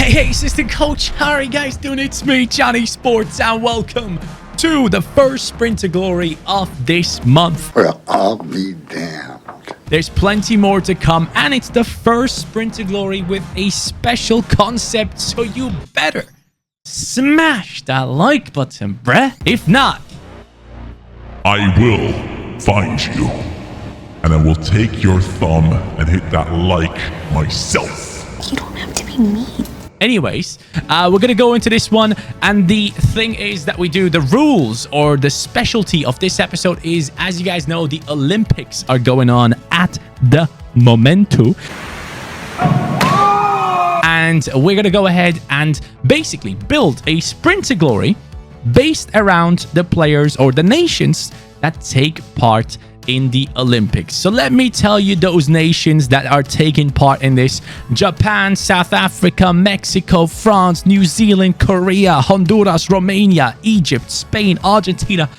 Hey, assistant coach, how are you guys doing? It's me, CaniSports, and welcome to the first Sprint to Glory of this month. Well, I'll be damned. There's plenty more to come, and it's the first Sprint to Glory with a special concept, so you better smash that like button, bruh. If not, I will find you, and I will take your thumb and hit that like myself. You don't have to be mean. anyways, we're gonna go into this one, and the thing is that we do the rules, or the specialty of this episode is, as you guys know, the Olympics are going on at the momento, and we're gonna go ahead and basically build a Sprint to Glory based around the players or the nations that take part in the Olympics. So let me tell you those nations that are taking part in this: Japan, South Africa, Mexico, France, New Zealand, Korea, Honduras, Romania, Egypt, Spain, Argentina,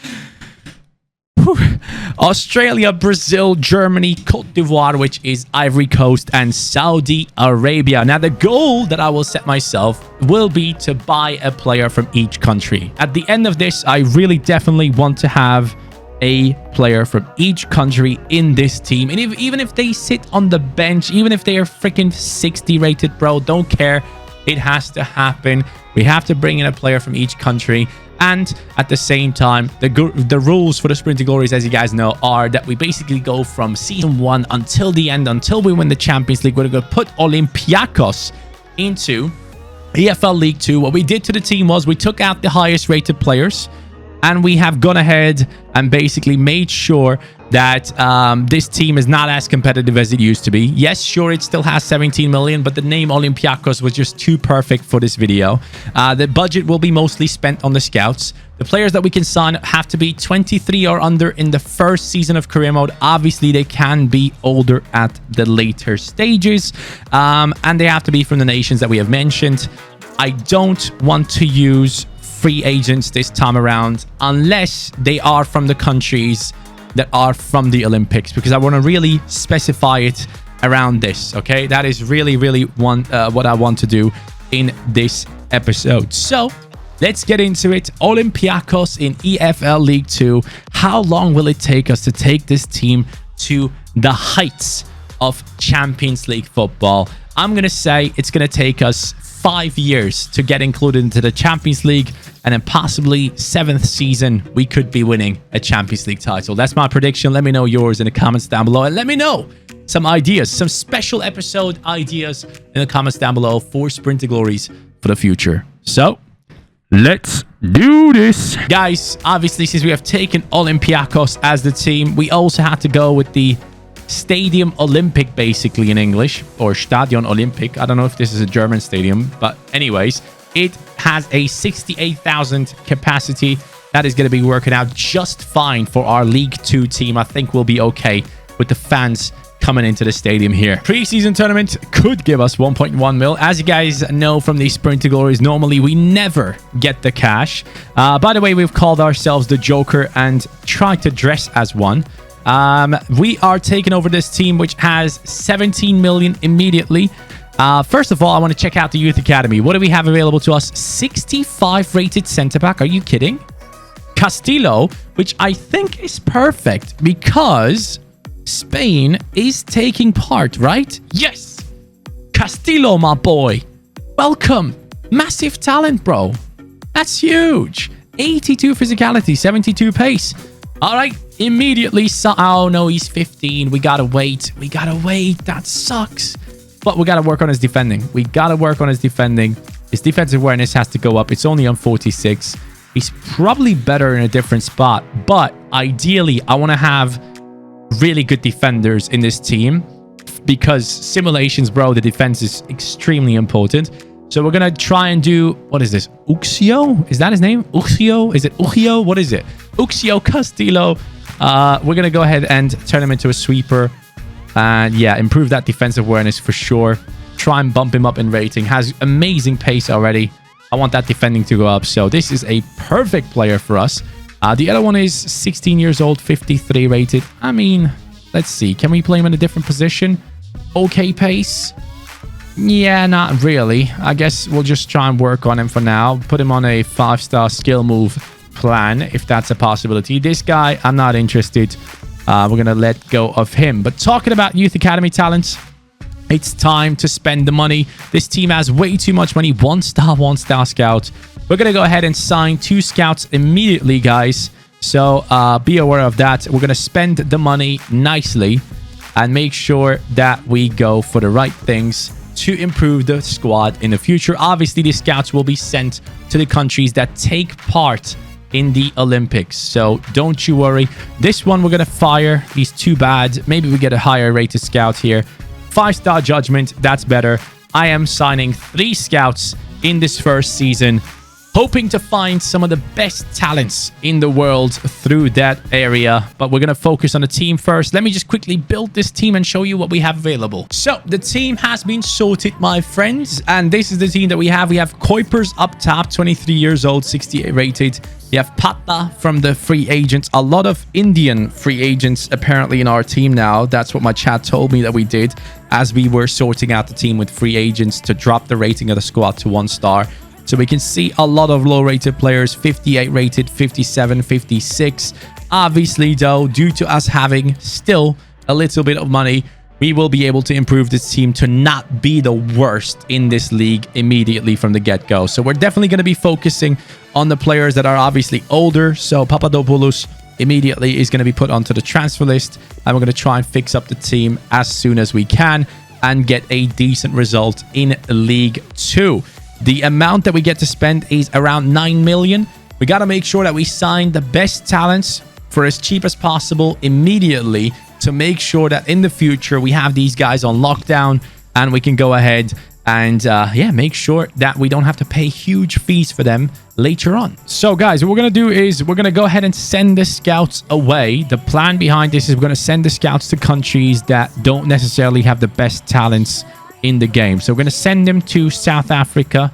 Australia, Brazil, Germany, Cote d'Ivoire, which is Ivory Coast, and Saudi Arabia. Now, the goal that I will set myself will be to buy a player from each country. At the end of this, I really definitely want to have a player from each country in this team, and even if they sit on the bench, even if they are freaking 60 rated, bro, don't care. It has to happen. We have to bring in a player from each country. And at the same time, the rules for the Sprint to Glories, as you guys know, are that we basically go from season 1 until the end, until we win the Champions League. We're going to put Olympiakos into EFL League 2. What we did to the team was we took out the highest rated players, and we have gone ahead and basically made sure that this team is not as competitive as it used to be. Yes, sure, it still has 17 million, but the name Olympiakos was just too perfect for this video. The budget will be mostly spent on the scouts. The players that we can sign have to be 23 or under in the first season of career mode. Obviously, they can be older at the later stages, and they have to be from the nations that we have mentioned. I don't want to use free agents this time around unless they are from the countries that are from the Olympics, because I want to really specify it around this. Okay, that is really what I want to do in this episode. So let's get into it. Olympiakos in EFL League 2. How long will it take us to take this team to the heights of Champions League football? I'm gonna say it's gonna take us 5 years to get included into the Champions League, and then possibly 7th season we could be winning a Champions League title. That's my prediction. Let me know yours in the comments down below, and let me know some ideas, some special episode ideas in the comments down below for Sprint to Glories for the future. So let's do this, guys. Obviously, since we have taken Olympiakos as the team, we also had to go with the Stadium Olympic, basically in English, or Stadion Olympic. I don't know if this is a German stadium, but anyways, it has a 68,000 capacity. That is going to be working out just fine for our League 2 team. I think we'll be okay with the fans coming into the stadium here. Preseason tournament could give us 1.1 mil. As you guys know from these Sprint to Glories, normally we never get the cash. By the way, we've called ourselves the Joker and tried to dress as one. We are taking over this team, which has 17 million immediately. First of all, I want to check out the Youth Academy. What do we have available to us? 65 rated center back. Are you kidding? Castillo, which I think is perfect because Spain is taking part, right? Yes! Castillo, my boy. Welcome. Massive talent, bro. That's huge. 82 physicality, 72 pace. All right, immediately. Oh, no, he's 15. We got to wait. That sucks. But we got to work on his defending. His defensive awareness has to go up. It's only on 46. He's probably better in a different spot. But ideally, I want to have really good defenders in this team because simulations, bro, the defense is extremely important. So we're going to try and do, what is this? Uxio? Is that his name? Uxio? Is it Uxio? What is it? Uxio Castillo. We're going to go ahead and turn him into a sweeper. And yeah, improve that defensive awareness for sure. Try and bump him up in rating. Has amazing pace already. I want that defending to go up. So this is a perfect player for us. The other one is 16 years old, 53 rated. I mean, let's see. Can we play him in a different position? Okay pace. Yeah, not really. I guess we'll just try and work on him for now. Put him on a 5-star skill move plan, if that's a possibility. This guy, I'm not interested. We're going to let go of him. But talking about Youth Academy talents, it's time to spend the money. This team has way too much money. 1-star scout. We're going to go ahead and sign 2 scouts immediately, guys. So be aware of that. We're going to spend the money nicely and make sure that we go for the right things to improve the squad in the future. Obviously, the scouts will be sent to the countries that take part in the Olympics. So don't you worry. This one we're going to fire. He's too bad. Maybe we get a higher rated scout here. 5-star judgment. That's better. I am signing 3 scouts in this first season, hoping to find some of the best talents in the world through that area. But we're going to focus on the team first. Let me just quickly build this team and show you what we have available. So the team has been sorted, my friends. And this is the team that we have. We have Kuipers up top, 23 years old, 68 rated. We have Pata from the free agents. A lot of Indian free agents apparently in our team now. That's what my chat told me that we did as we were sorting out the team with free agents to drop the rating of the squad to 1-star. So we can see a lot of low-rated players, 58 rated, 57, 56. Obviously, though, due to us having still a little bit of money, we will be able to improve this team to not be the worst in this league immediately from the get-go. So we're definitely going to be focusing on the players that are obviously older. So Papadopoulos immediately is going to be put onto the transfer list. And we're going to try and fix up the team as soon as we can and get a decent result in League 2. The amount that we get to spend is around 9 million. We got to make sure that we sign the best talents for as cheap as possible immediately to make sure that in the future we have these guys on lockdown and we can go ahead and make sure that we don't have to pay huge fees for them later on. So guys, what we're going to do is we're going to go ahead and send the scouts away. The plan behind this is we're going to send the scouts to countries that don't necessarily have the best talents in the game. So we're going to send them to South Africa.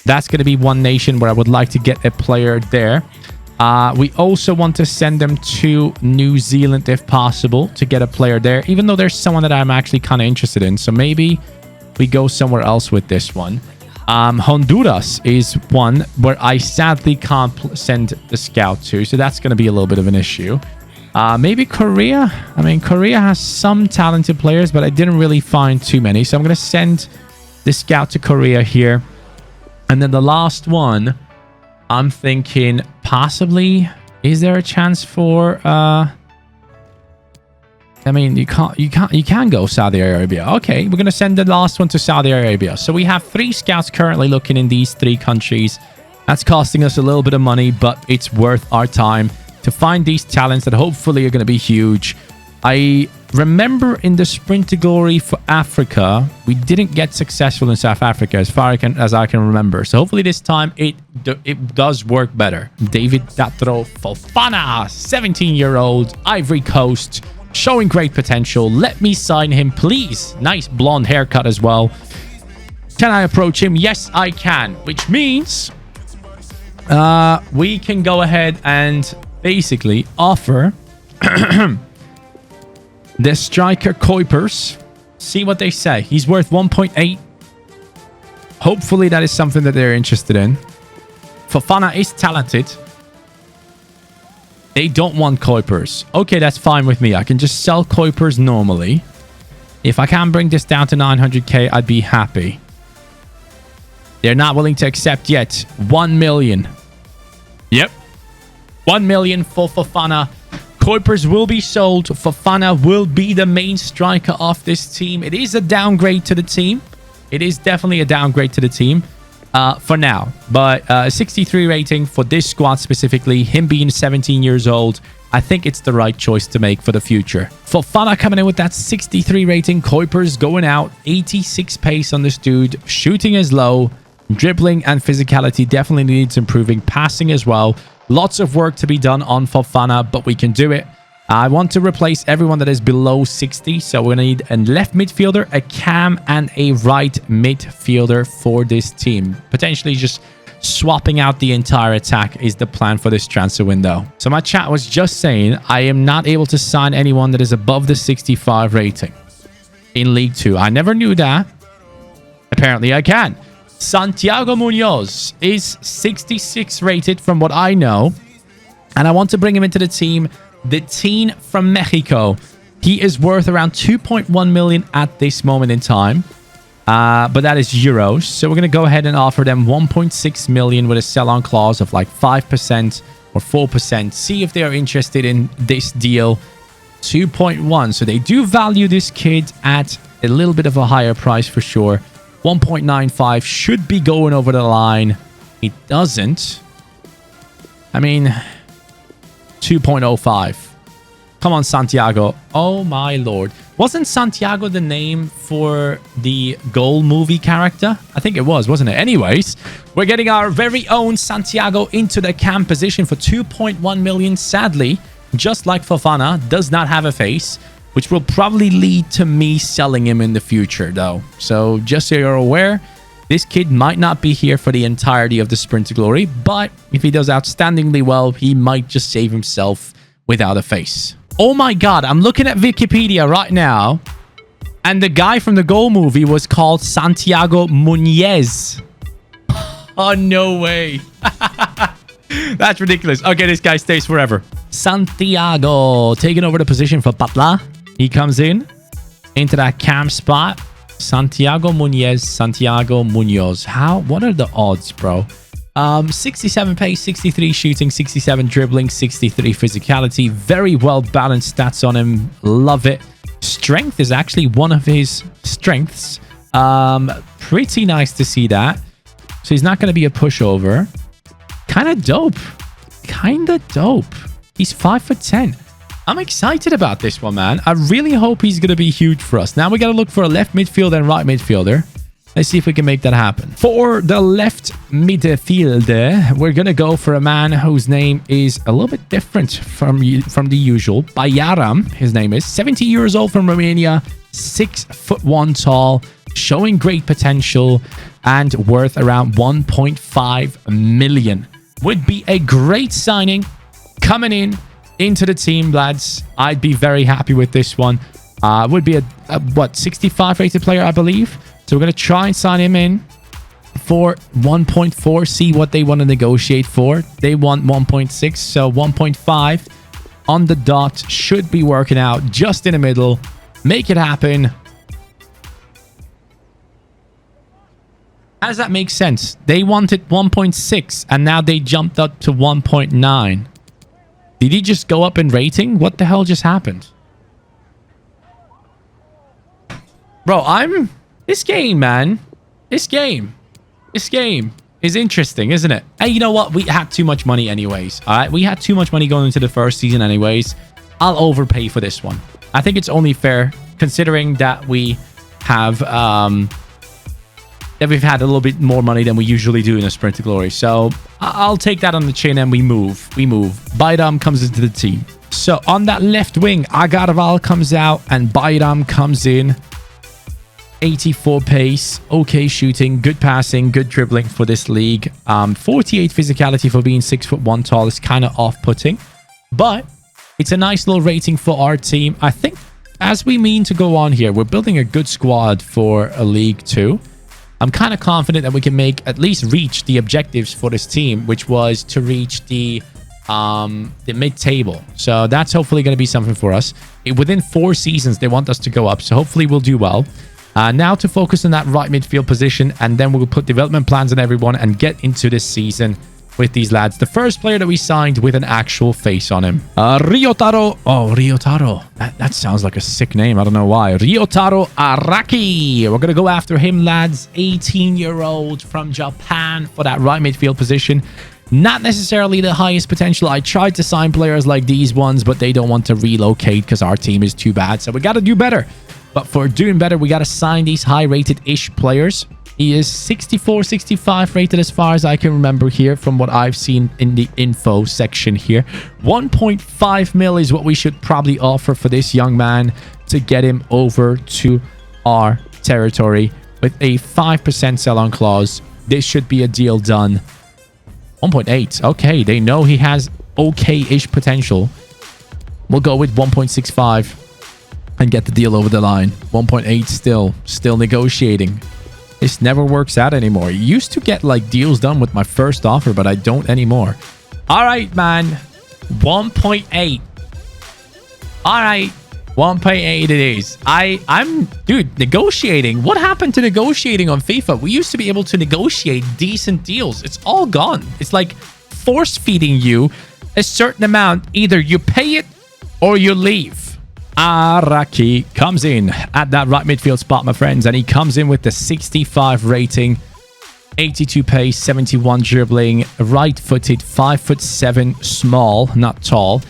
That's going to be one nation where I would like to get a player there. We also want to send them to New Zealand if possible to get a player there, even though there's someone that I'm actually kind of interested in. So maybe we go somewhere else with this one. Honduras is one where I sadly can't send the scout to. So that's going to be a little bit of an issue. Maybe Korea. I mean, Korea has some talented players, but I didn't really find too many. So I'm going to send the scout to Korea here. And then the last one, I'm thinking possibly, is there a chance for... I mean, you can go Saudi Arabia. Okay, we're going to send the last one to Saudi Arabia. So we have 3 scouts currently looking in these 3 countries. That's costing us a little bit of money, but it's worth our time to find these talents that hopefully are going to be huge. I remember in the Sprint to Glory for Africa, we didn't get successful in South Africa as far as I can remember. So hopefully this time it does work better. David Datro Fofana, 17-year-old, Ivory Coast, showing great potential. Let me sign him, please. Nice blonde haircut as well. Can I approach him? Yes, I can. Which means we can go ahead and basically offer the striker Kuipers. See what they say. He's worth 1.8. Hopefully that is something that they're interested in. Fofana is talented. They don't want Kuipers. Okay, that's fine with me. I can just sell Kuipers normally. If I can bring this down to 900k, I'd be happy. They're not willing to accept yet. 1 million. Yep. 1 million for Fofana. Kuipers will be sold. Fofana will be the main striker of this team. It is a downgrade to the team. It is definitely a downgrade to the team for now. But 63 rating for this squad specifically. Him being 17 years old. I think it's the right choice to make for the future. Fofana coming in with that 63 rating. Kuipers going out. 86 pace on this dude. Shooting is low. Dribbling and physicality definitely needs improving. Passing as well. Lots of work to be done on Fofana, but we can do it. I want to replace everyone that is below 60. So we're going to need a left midfielder, a cam, and a right midfielder for this team. Potentially just swapping out the entire attack is the plan for this transfer window. So my chat was just saying I am not able to sign anyone that is above the 65 rating in League 2. I never knew that. Apparently I can. Santiago Munoz is 66 rated from what I know. And I want to bring him into the team. The teen from Mexico. He is worth around 2.1 million at this moment in time. But that is euros. So we're going to go ahead and offer them 1.6 million with a sell-on clause of like 5% or 4%. See if they are interested in this deal. 2.1. So they do value this kid at a little bit of a higher price for sure. 1.95 should be going over the line. It doesn't. I mean, 2.05. Come on, Santiago. Oh, my lord. Wasn't Santiago the name for the Goal movie character? I think it was, wasn't it? Anyways, we're getting our very own Santiago into the cam position for 2.1 million. Sadly, just like Fofana, does not have a face, which will probably lead to me selling him in the future, though. So just so you're aware, this kid might not be here for the entirety of the Sprint to Glory, but if he does outstandingly well, he might just save himself without a face. Oh my god, I'm looking at Wikipedia right now, and the guy from the Goal movie was called Santiago Munoz. Oh, no way. That's ridiculous. Okay, this guy stays forever. Santiago taking over the position for Patla. He comes in into that cam spot. Santiago Munoz. What are the odds, bro? 67 pace, 63 shooting, 67 dribbling, 63 physicality. Very well balanced stats on him. Love it. Strength is actually one of his strengths. Pretty nice to see that. So he's not going to be a pushover. Kind of dope. He's 5'10". I'm excited about this one, man. I really hope he's going to be huge for us. Now we got to look for a left midfielder and right midfielder. Let's see if we can make that happen. For the left midfielder, we're going to go for a man whose name is a little bit different from the usual. Bayaram, his name is. 70 years old from Romania. 6'1" tall. Showing great potential and worth around 1.5 million. Would be a great signing coming into the team, lads. I'd be very happy with this one. Would be a 65 rated player, I believe. So we're going to try and sign him in for 1.4. See what they want to negotiate for. They want 1.6. So 1.5 on the dot should be working out just in the middle. Make it happen. How does that make sense? They wanted 1.6 and now they jumped up to 1.9. Did he just go up in rating? What the hell just happened? Bro, this game, man. This game is interesting, isn't it? Hey, you know what? We had too much money anyways. All right? We had too much money going into the first season anyways. I'll overpay for this one. I think it's only fair considering that we have... that we've had a little bit more money than we usually do in a Sprint to Glory. So I'll take that on the chin and we move. Bayram comes into the team. So on that left wing, Agarwal comes out and Bayram comes in. 84 pace, okay shooting, good passing, good dribbling for this league. 48 physicality for being 6'1" tall is kind of off-putting. But it's a nice little rating for our team. I think as we mean to go on here, we're building a good squad for a League 2. I'm kind of confident that we can at least reach the objectives for this team, which was to reach the mid-table. So that's hopefully going to be something for us. Within 4 seasons, they want us to go up. So hopefully we'll do well. Now to focus on that right midfield position, and then we'll put development plans on everyone and get into this season with these lads. The first player that we signed with an actual face on him. Ryotaro. Oh, Ryotaro. That sounds like a sick name. I don't know why. Ryotaro Araki. We're going to go after him, lads. 18-year-old from Japan for that right midfield position. Not necessarily the highest potential. I tried to sign players like these ones, but they don't want to relocate because our team is too bad. So we got to do better. But for doing better, we got to sign these high-rated-ish players. He is 64, 65 rated as far as I can remember here from what I've seen in the info section here. 1.5 mil is what we should probably offer for this young man to get him over to our territory with a 5% sell-on clause. This should be a deal done. 1.8. Okay, they know he has okay-ish potential. We'll go with 1.65 and get the deal over the line. 1.8 still negotiating. This never works out anymore. You used to get like deals done with my first offer, but I don't anymore. All right, man. 1.8. All right. 1.8 it is. Dude, negotiating. What happened to negotiating on FIFA? We used to be able to negotiate decent deals. It's all gone. It's like force feeding you a certain amount. Either you pay it or you leave. Araki comes in at that right midfield spot, my friends, and he comes in with the 65 rating, 82 pace, 71 dribbling, right-footed, 5'7", small, not tall.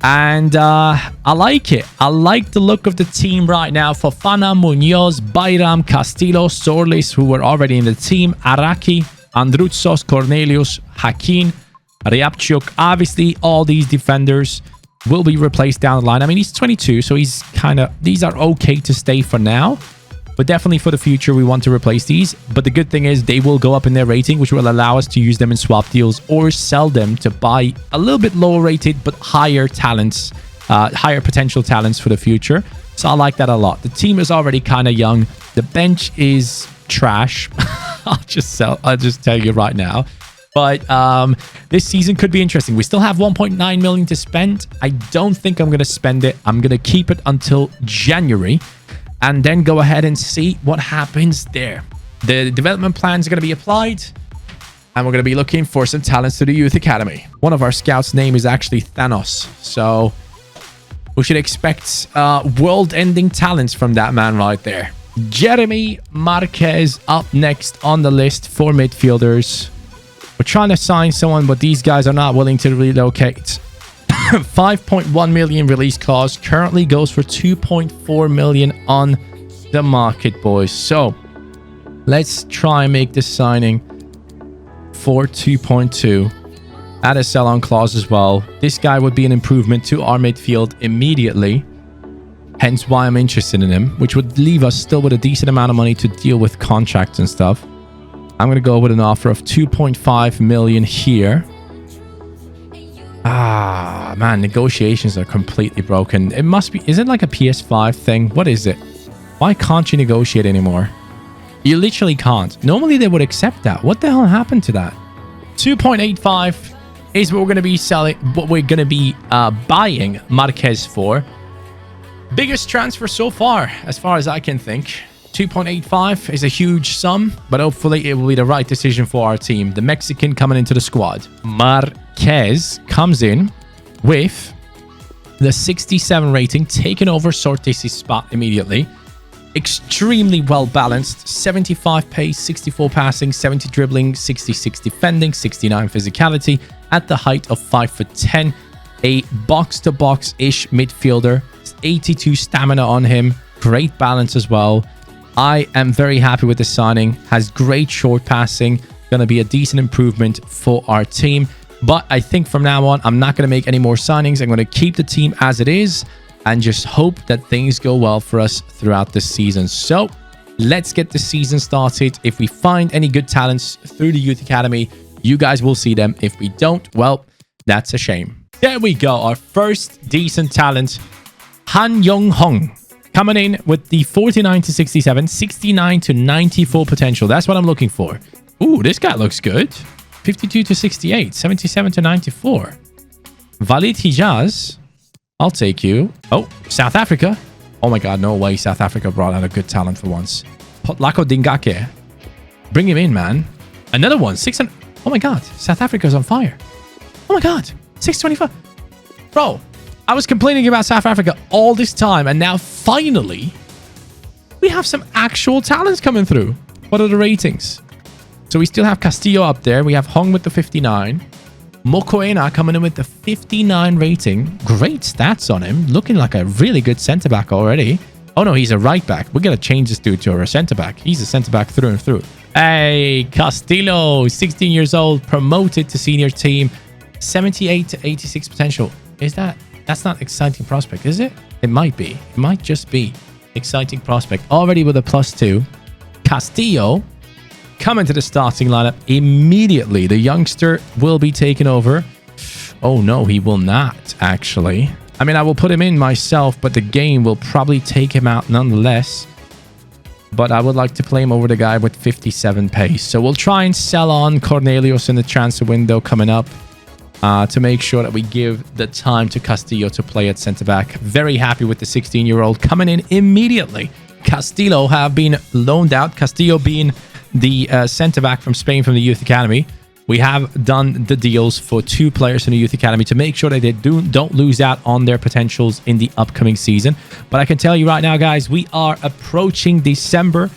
And I like it. I like the look of the team right now. Fofana, Munoz, Bayram, Castillo, Sorlis, who were already in the team, Araki, Androutsos, Cornelius, Hakim, Ryabchuk. Obviously, all these defenders will be replaced down the line. I mean, he's 22, so he's kind of... These are okay to stay for now. But definitely for the future, we want to replace these. But the good thing is they will go up in their rating, which will allow us to use them in swap deals or sell them to buy a little bit lower rated, but higher talents, higher potential talents for the future. So I like that a lot. The team is already kind of young. The bench is trash. I'll just tell you right now. But this season could be interesting. We still have 1.9 million to spend. I don't think I'm going to spend it. I'm going to keep it until January. And then go ahead and see what happens there. The development plans are going to be applied. And we're going to be looking for some talents to the youth academy. One of our scouts' name is actually Thanos. So we should expect world-ending talents from that man right there. Jeremy Marquez up next on the list for midfielders. We're trying to sign someone, but these guys are not willing to relocate. 5.1 million release clause, currently goes for 2.4 million on the market, boys. So let's try and make this signing for 2.2. Add a sell-on clause as well. This guy would be an improvement to our midfield immediately, hence why I'm interested in him, which would leave us still with a decent amount of money to deal with contracts and stuff. I'm going to go with an offer of 2.5 million here. Ah, man, negotiations are completely broken. It must be... Is it like a PS5 thing? What is it? Why can't you negotiate anymore? You literally can't. Normally, they would accept that. What the hell happened to that? 2.85 is what we're going to be selling... What we're going to be buying Marquez for. Biggest transfer so far as I can think. 2.85 is a huge sum, but hopefully it will be the right decision for our team. The Mexican coming into the squad. Marquez comes in with the 67 rating, taking over Sortes' spot immediately. Extremely well balanced. 75 pace, 64 passing, 70 dribbling, 66 defending, 69 physicality at the height of 5'10". A box-to-box-ish midfielder. 82 stamina on him. Great balance as well. I am very happy with the signing. Has great short passing. Going to be a decent improvement for our team. But I think from now on, I'm not going to make any more signings. I'm going to keep the team as it is and just hope that things go well for us throughout the season. So let's get the season started. If we find any good talents through the Youth Academy, you guys will see them. If we don't, well, that's a shame. There we go. Our first decent talent, Han Young Hong. Coming in with the 49 to 67, 69 to 94 potential. That's what I'm looking for. Ooh, this guy looks good. 52 to 68, 77 to 94. Walid Hijaz, I'll take you. Oh, South Africa. Oh my God, no way. South Africa brought out a good talent for once. Potlako Dingake. Bring him in, man. Another one, 600. Oh my God, South Africa's on fire. Oh my God, 625. Bro, I was complaining about South Africa all this time, and now finally, we have some actual talents coming through. What are the ratings? So we still have Castillo up there. We have Hong with the 59. Mokoena coming in with the 59 rating. Great stats on him. Looking like a really good centre-back already. Oh no, he's a right-back. We're going to change this dude to a centre-back. He's a centre-back through and through. Hey, Castillo, 16 years old, promoted to senior team. 78 to 86 potential. Is that... That's not exciting prospect, is it? It might be. It might just be exciting prospect. Already with a +2. Castillo coming to the starting lineup immediately. The youngster will be taken over. Oh no, he will not, actually. I mean, I will put him in myself, but the game will probably take him out nonetheless. but I would like to play him over the guy with 57 pace. So we'll try and sell on Cornelius in the transfer window coming up to make sure that we give the time to Castillo to play at centre-back. Very happy with the 16-year-old coming in immediately. Castillo have been loaned out. Castillo being the centre-back from Spain from the Youth Academy. We have done the deals for 2 players in the Youth Academy to make sure that they don't lose out on their potentials in the upcoming season. But I can tell you right now, guys, we are approaching January,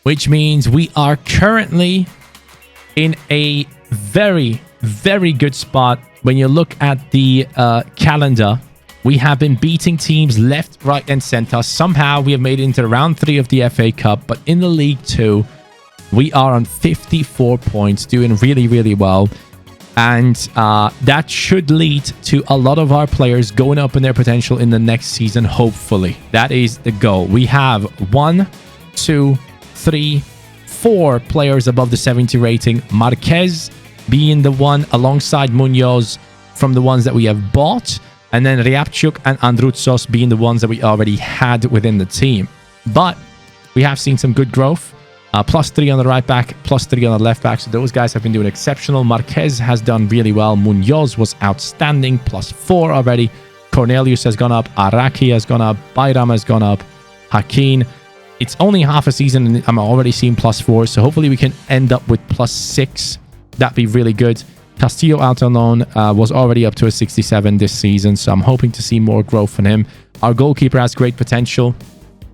which means we are currently in a very, very good spot. When you look at the calendar, we have been beating teams left, right, and center. Somehow we have made it into round 3 of the FA Cup, but in the League 2, we are on 54 points, doing really, really well. And that should lead to a lot of our players going up in their potential in the next season, hopefully. That is the goal. We have 1, 2, 3, 4 players above the 70 rating. Marquez being the one alongside Munoz from the ones that we have bought. And then Ryabchuk and Andrutsos being the ones that we already had within the team. But we have seen some good growth. +3 on the right back, +3 on the left back. So those guys have been doing exceptional. Marquez has done really well. Munoz was outstanding, +4 already. Cornelius has gone up. Araki has gone up. Bayram has gone up. Hakim. It's only half a season and I'm already seeing +4. So hopefully we can end up with +6. That'd be really good. Castillo out on loan was already up to a 67 this season. So I'm hoping to see more growth from him. Our goalkeeper has great potential.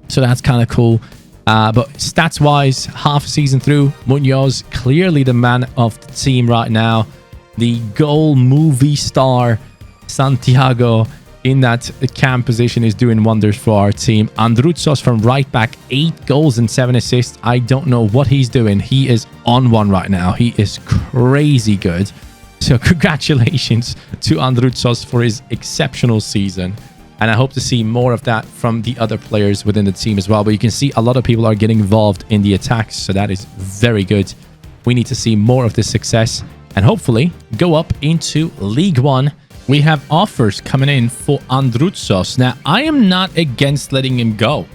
So that's kind of cool. But stats-wise, half a season through, Munoz clearly the man of the team right now. The goal movie star Santiago in that cam position is doing wonders for our team. Andrutsos from right back, 8 goals and 7 assists. I don't know what he's doing. He is on one right now. He is crazy good. So congratulations to Andrutsos for his exceptional season. And I hope to see more of that from the other players within the team as well. But you can see a lot of people are getting involved in the attacks. So that is very good. We need to see more of this success and hopefully go up into League 1. We have offers coming in for Andrutsos. Now, I am not against letting him go.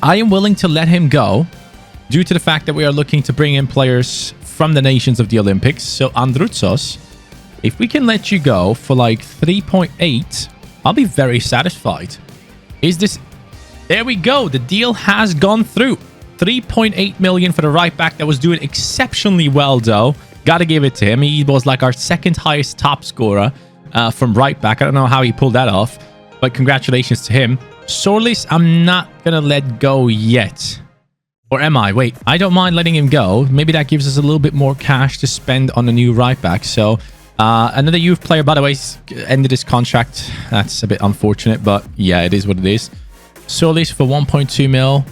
I am willing to let him go due to the fact that we are looking to bring in players from the nations of the Olympics. So Andrutsos, if we can let you go for like 3.8... I'll be very satisfied. Is this... There we go. The deal has gone through. 3.8 million for the right back that was doing exceptionally well, though. Gotta give it to him. He was like our 2nd highest top scorer from right back. I don't know how he pulled that off, but congratulations to him. Solis, I'm not gonna let go yet. Or am I? Wait, I don't mind letting him go. Maybe that gives us a little bit more cash to spend on a new right back. So... another youth player, by the way, ended his contract. That's a bit unfortunate, but yeah, it is what it is. Solis for 1.2 mil.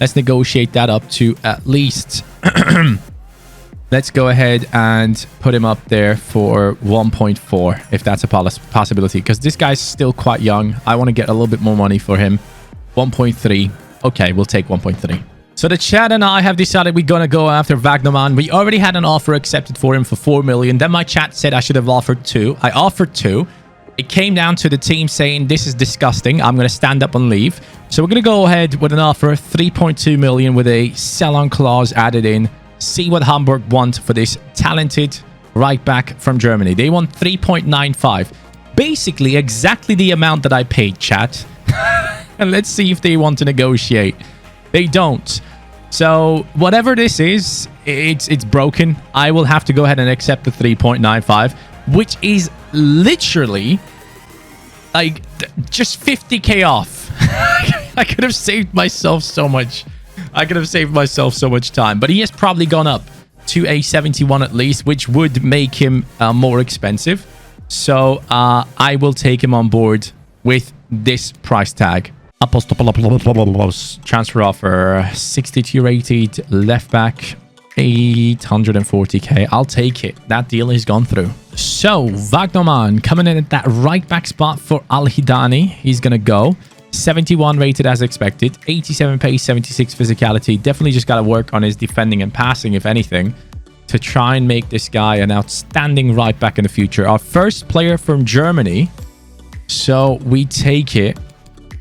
Let's negotiate that up to at least... Let's go ahead and put him up there for 1.4, if that's a possibility. Because this guy's still quite young. I want to get a little bit more money for him. 1.3. Okay, we'll take 1.3. So the chat and I have decided we're going to go after Wagnerman. We already had an offer accepted for him for 4 million. Then my chat said I should have offered 2. I offered 2. It came down to the team saying, this is disgusting. I'm going to stand up and leave. So we're going to go ahead with an offer, 3.2 million with a sell-on clause added in. See what Hamburg want for this talented right back from Germany. They want 3.95. Basically, exactly the amount that I paid, chat. And let's see if they want to negotiate. They don't. So whatever this is, it's broken. I will have to go ahead and accept the 3.95, which is literally like just 50k off. I could have saved myself so much. I could have saved myself so much time. But he has probably gone up to a 71 at least, which would make him more expensive. So I will take him on board with this price tag. Transfer offer, 62 rated, left back, 840k. I'll take it. That deal has gone through. So, Wagnerman coming in at that right back spot for Al Hidani. He's going to go. 71 rated as expected, 87 pace, 76 physicality. Definitely just got to work on his defending and passing, if anything, to try and make this guy an outstanding right back in the future. Our first player from Germany. So, we take it.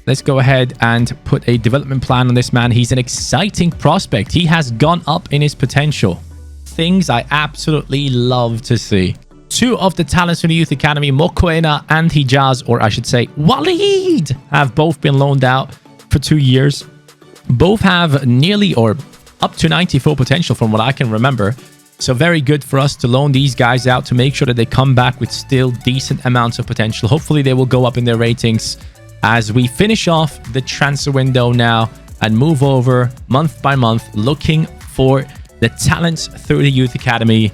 let's go ahead and put a development plan on this man. He's an exciting prospect. He has gone up in his potential. Things I absolutely love to see. 2 of the talents from the Youth Academy, Mokoena and Hijaz, or I should say Walid, have both been loaned out for 2 years. Both have nearly or up to 90 full potential from what I can remember. So very good for us to loan these guys out to make sure that they come back with still decent amounts of potential. Hopefully they will go up in their ratings as we finish off the transfer window now and move over month by month looking for the talents through the Youth Academy.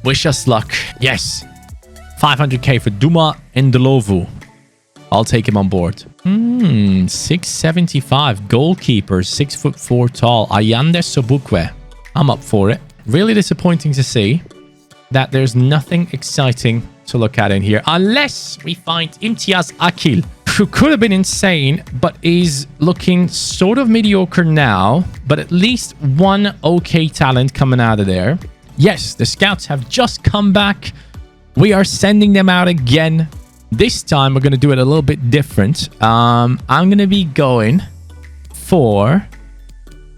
Wish us luck. Yes. 500k for Duma Ndlovu. I'll take him on board. 675. Goalkeeper, 6'4" tall. Ayande Sobukwe. I'm up for it. Really disappointing to see that there's nothing exciting to look at in here. Unless we find Imtiaz Akil, who could have been insane, but is looking sort of mediocre now. But at least one okay talent coming out of there. Yes, the scouts have just come back. We are sending them out again. This time, we're going to do it a little bit different. I'm going to be going for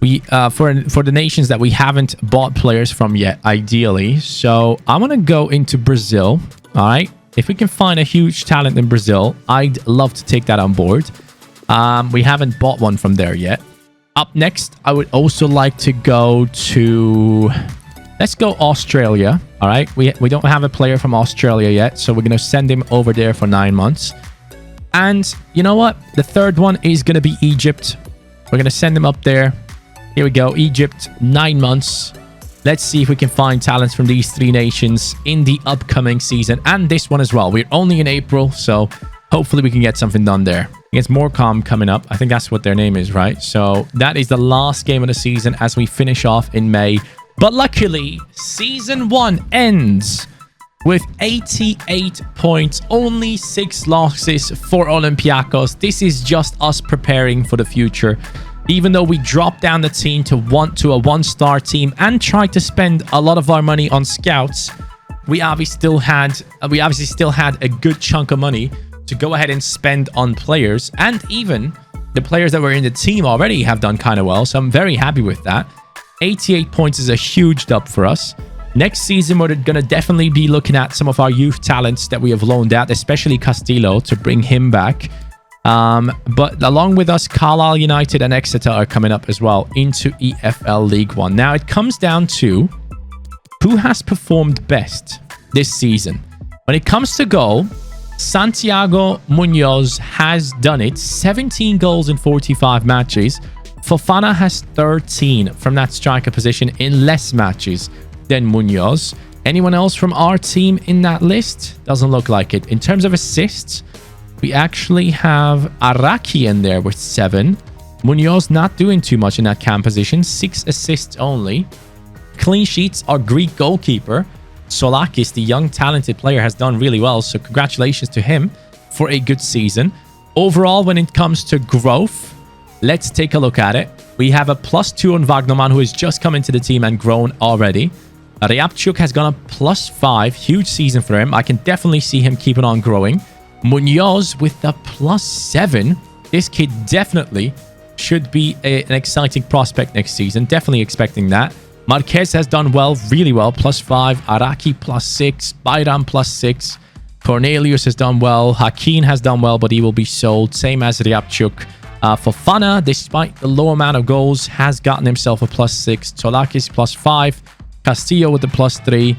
the nations that we haven't bought players from yet, ideally. So I'm going to go into Brazil. All right. If we can find a huge talent in Brazil, I'd love to take that on board. We haven't bought one from there yet. Up next, I would also like to go to... Let's go Australia. All right. We don't have a player from Australia yet, so we're going to send him over there for 9 months. And you know what? The third one is going to be Egypt. We're going to send him up there. Here we go. Egypt, 9 months. Let's see if we can find talents from these 3 nations in the upcoming season and this one as well. We're only in April, so hopefully we can get something done there. Against Morecambe coming up. I think that's what their name is, right? So that is the last game of the season as we finish off in May. But luckily, Season 1 ends with 88 points. Only 6 losses for Olympiakos. This is just us preparing for the future. Even though we dropped down the team to a 1-star team and tried to spend a lot of our money on scouts, we obviously still had a good chunk of money to go ahead and spend on players. And even the players that were in the team already have done kind of well. So I'm very happy with that. 88 points is a huge dub for us. Next season, we're going to definitely be looking at some of our youth talents that we have loaned out, especially Castillo, to bring him back. But along with us, Carlisle United and Exeter are coming up as well into EFL League One. Now, it comes down to who has performed best this season. When it comes to goal, Santiago Munoz has done it. 17 goals in 45 matches. Fofana has 13 from that striker position in less matches than Munoz. Anyone else from our team in that list? Doesn't look like it. In terms of assists, we actually have Araki in there with 7. Munoz not doing too much in that cam position. 6 assists only. Clean sheets, our Greek goalkeeper, Solakis, the young talented player, has done really well. So congratulations to him for a good season. Overall, when it comes to growth, let's take a look at it. We have a +2 on Wagnerman, who has just come into the team and grown already. Ryabchuk has gone up +5. Huge season for him. I can definitely see him keeping on growing. Munoz with the +7. This kid definitely should be an exciting prospect next season. Definitely expecting that. Marquez has done well, really well. +5. Araki +6. Bayram +6. Cornelius has done well. Hakim has done well, but he will be sold. Same as Ryabchuk. Fofana, despite the low amount of goals, has gotten himself a +6. Tsolakis +5. Castillo with the +3.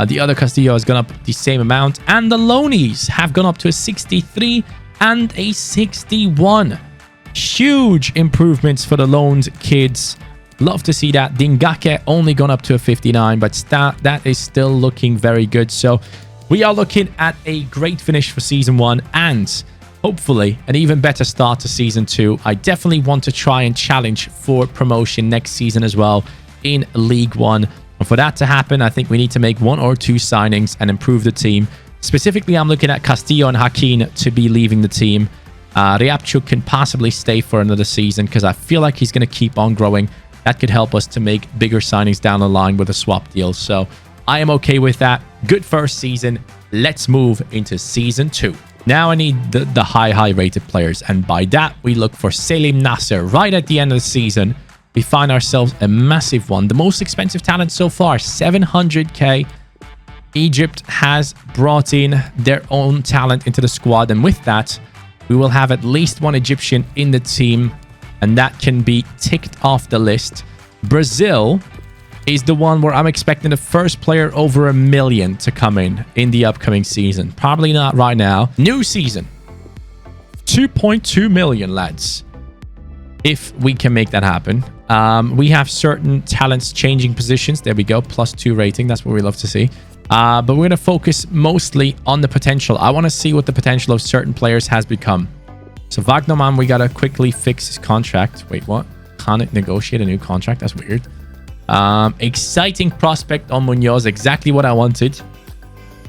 The other Castillo has gone up the same amount. And the loanies have gone up to a 63 and a 61. Huge improvements for the loaned kids. Love to see that. Dingake only gone up to a 59, but that is still looking very good. So we are looking at a great finish for Season 1 and hopefully an even better start to Season 2. I definitely want to try and challenge for promotion next season as well in League 1. And for that to happen, I think we need to make 1 or 2 signings and improve the team. Specifically, I'm looking at Castillo and Hakim to be leaving the team. Ryabchuk can possibly stay for another season because I feel like he's going to keep on growing. That could help us to make bigger signings down the line with a swap deal. So I am okay with that. Good first season. Let's move into Season 2. Now I need the high rated players. And by that, we look for Selim Nasser. Right at the end of the season, we find ourselves a massive one. The most expensive talent so far, 700k. Egypt has brought in their own talent into the squad. And with that, we will have at least one Egyptian in the team. And that can be ticked off the list. Brazil is the one where I'm expecting the first player over 1 million to come in the upcoming season. Probably not right now. New season. 2.2 million, lads. If we can make that happen. We have certain talents changing positions. There we go. +2 rating. That's what we love to see. But we're going to focus mostly on the potential. I want to see what the potential of certain players has become. So Wagnerman, we got to quickly fix his contract. Wait, what? Can't negotiate a new contract? That's weird. Exciting prospect on Munoz. Exactly what I wanted.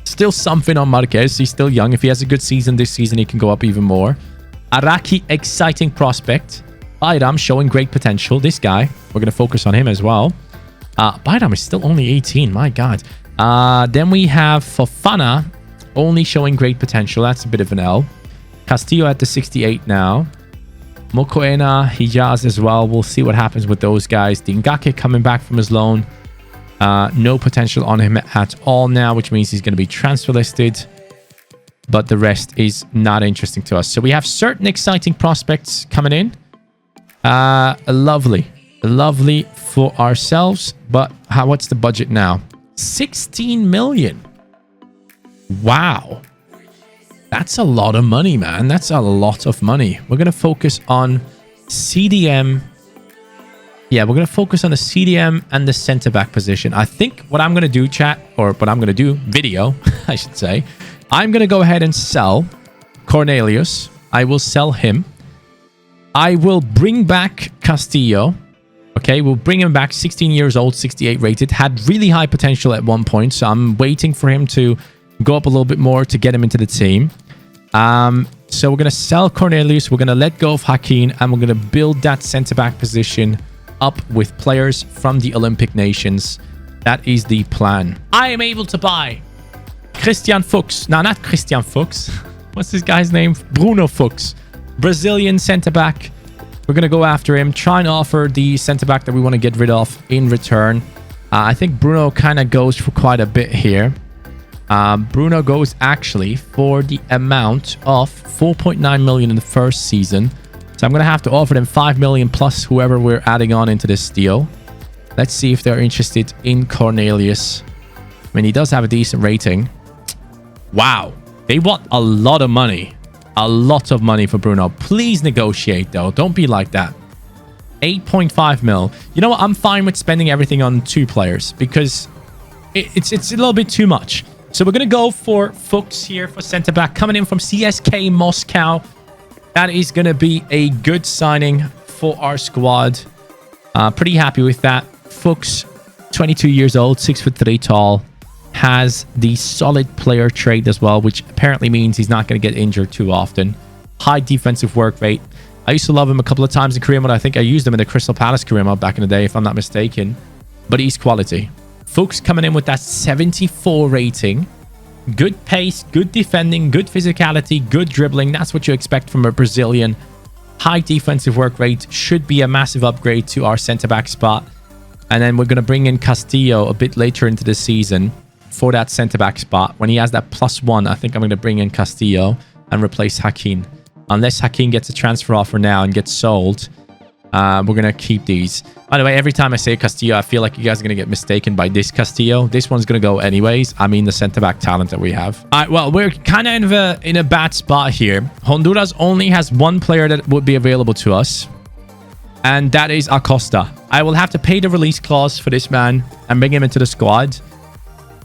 Still something on Marquez. He's still young. If he has a good season this season, he can go up even more. Araki, exciting prospect. Bayram showing great potential. This guy, we're going to focus on him as well. Bayram is still only 18. My God. Then we have Fofana, only showing great potential. That's a bit of an L. Castillo at the 68 now. Mokoena, Hijaz as well. We'll see what happens with those guys. Dingake coming back from his loan. No potential on him at all now, which means he's going to be transfer listed. But the rest is not interesting to us. So we have certain exciting prospects coming in. Lovely for ourselves. But what's the budget now? 16 million. Wow. That's a lot of money, man. That's a lot of money. We're going to focus on CDM. Yeah, we're going to focus on the CDM and the center-back position. I think what I'm going to do, chat, or what I'm going to do, video, I should say, I'm going to go ahead and sell Cornelius. I will sell him. I will bring back Castillo. Okay, we'll bring him back. 16 years old, 68 rated. Had really high potential at one point, so I'm waiting for him to go up a little bit more to get him into the team. So we're going to sell Cornelius. We're going to let go of Hakim, and we're going to build that centre-back position up with players from the Olympic nations. That is the plan. I am able to buy Christian Fuchs. No, not Christian Fuchs. What's this guy's name? Bruno Fuchs. Brazilian centre-back. We're going to go after him. Try and offer the centre-back that we want to get rid of in return. I think Bruno kind of goes for quite a bit here. Bruno goes actually for the amount of 4.9 million in the first season. So I'm going to have to offer them 5 million plus whoever we're adding on into this deal. Let's see if they're interested in Cornelius. I mean, he does have a decent rating. Wow. They want a lot of money. A lot of money for Bruno. Please negotiate, though. Don't be like that. 8.5 mil. You know what? I'm fine with spending everything on 2 players because it's a little bit too much. So we're going to go for Fuchs here for centre-back. Coming in from CSK Moscow. That is going to be a good signing for our squad. Pretty happy with that. Fuchs, 22 years old, 6'3" tall. Has the solid player trait as well, which apparently means he's not going to get injured too often. High defensive work rate. I used to love him a couple of times in career mode. I think I used him in the Crystal Palace career mode back in the day, if I'm not mistaken. But he's quality. Fuchs coming in with that 74 rating. Good pace, good defending, good physicality, good dribbling. That's what you expect from a Brazilian. High defensive work rate. Should be a massive upgrade to our centre-back spot. And then we're going to bring in Castillo a bit later into the season for that centre-back spot. When he has that +1, I think I'm going to bring in Castillo and replace Hakim. Unless Hakim gets a transfer offer now and gets sold, we're going to keep these. By the way, every time I say Castillo, I feel like you guys are going to get mistaken by this Castillo. This one's going to go anyways. I mean the centre-back talent that we have. All right, well, we're kind of in a bad spot here. Honduras only has 1 player that would be available to us. And that is Acosta. I will have to pay the release clause for this man and bring him into the squad.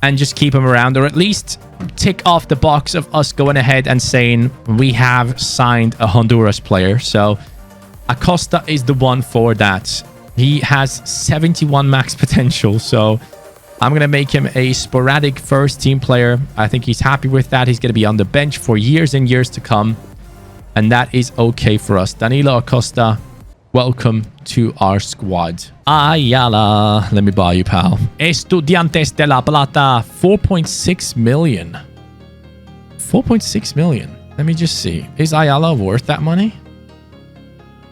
And just keep him around, or at least tick off the box of us going ahead and saying we have signed a Honduras player. So Acosta is the one for that. He has 71 max potential. So I'm going to make him a sporadic first team player. I think he's happy with that. He's going to be on the bench for years and years to come. And that is okay for us. Danilo Acosta, welcome to our squad. Ayala. Let me buy you, pal. Estudiantes de La Plata. 4.6 million. 4.6 million. Let me just see. Is Ayala worth that money?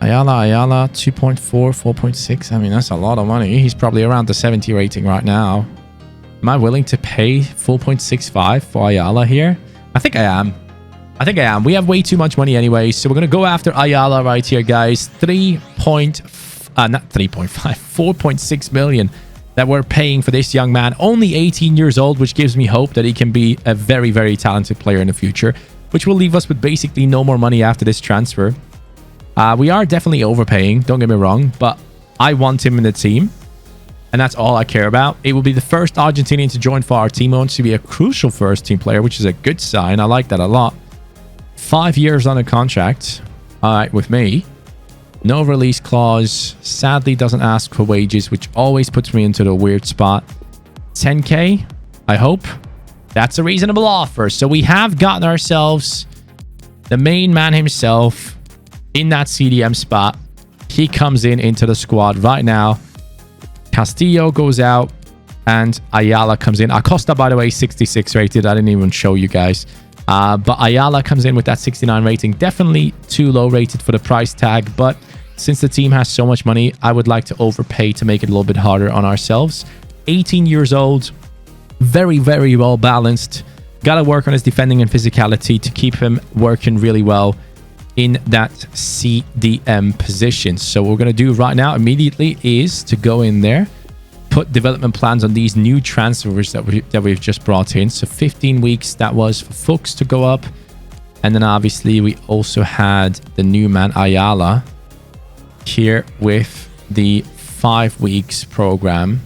Ayala, 2.4, 4.6. I mean, that's a lot of money. He's probably around the 70 rating right now. Am I willing to pay 4.65 for Ayala here? I think I am. We have way too much money anyway, so we're going to go after Ayala right here, guys. 4.6 million that we're paying for this young man. Only 18 years old, which gives me hope that he can be a very, very talented player in the future, which will leave us with basically no more money after this transfer. We are definitely overpaying, don't get me wrong, but I want him in the team, and that's all I care about. It will be the first Argentinian to join for our team. He wants to be a crucial first team player, which is a good sign. I like that a lot. 5 years on a contract. All right, with me. No release clause. Sadly, doesn't ask for wages, which always puts me into the weird spot. 10K, I hope. That's a reasonable offer. So we have gotten ourselves the main man himself in that CDM spot. He comes into the squad right now. Castillo goes out and Ayala comes in. Acosta, by the way, 66 rated. I didn't even show you guys. But Ayala comes in with that 69 rating. Definitely too low rated for the price tag. But since the team has so much money, I would like to overpay to make it a little bit harder on ourselves. 18 years old. Very, very well balanced. Got to work on his defending and physicality to keep him working really well in that CDM position. So what we're going to do right now immediately is to go in there, put development plans on these new transfers that we've just brought in. So 15 weeks, that was for Fuchs to go up. And then obviously we also had the new man Ayala here with the 5 weeks program,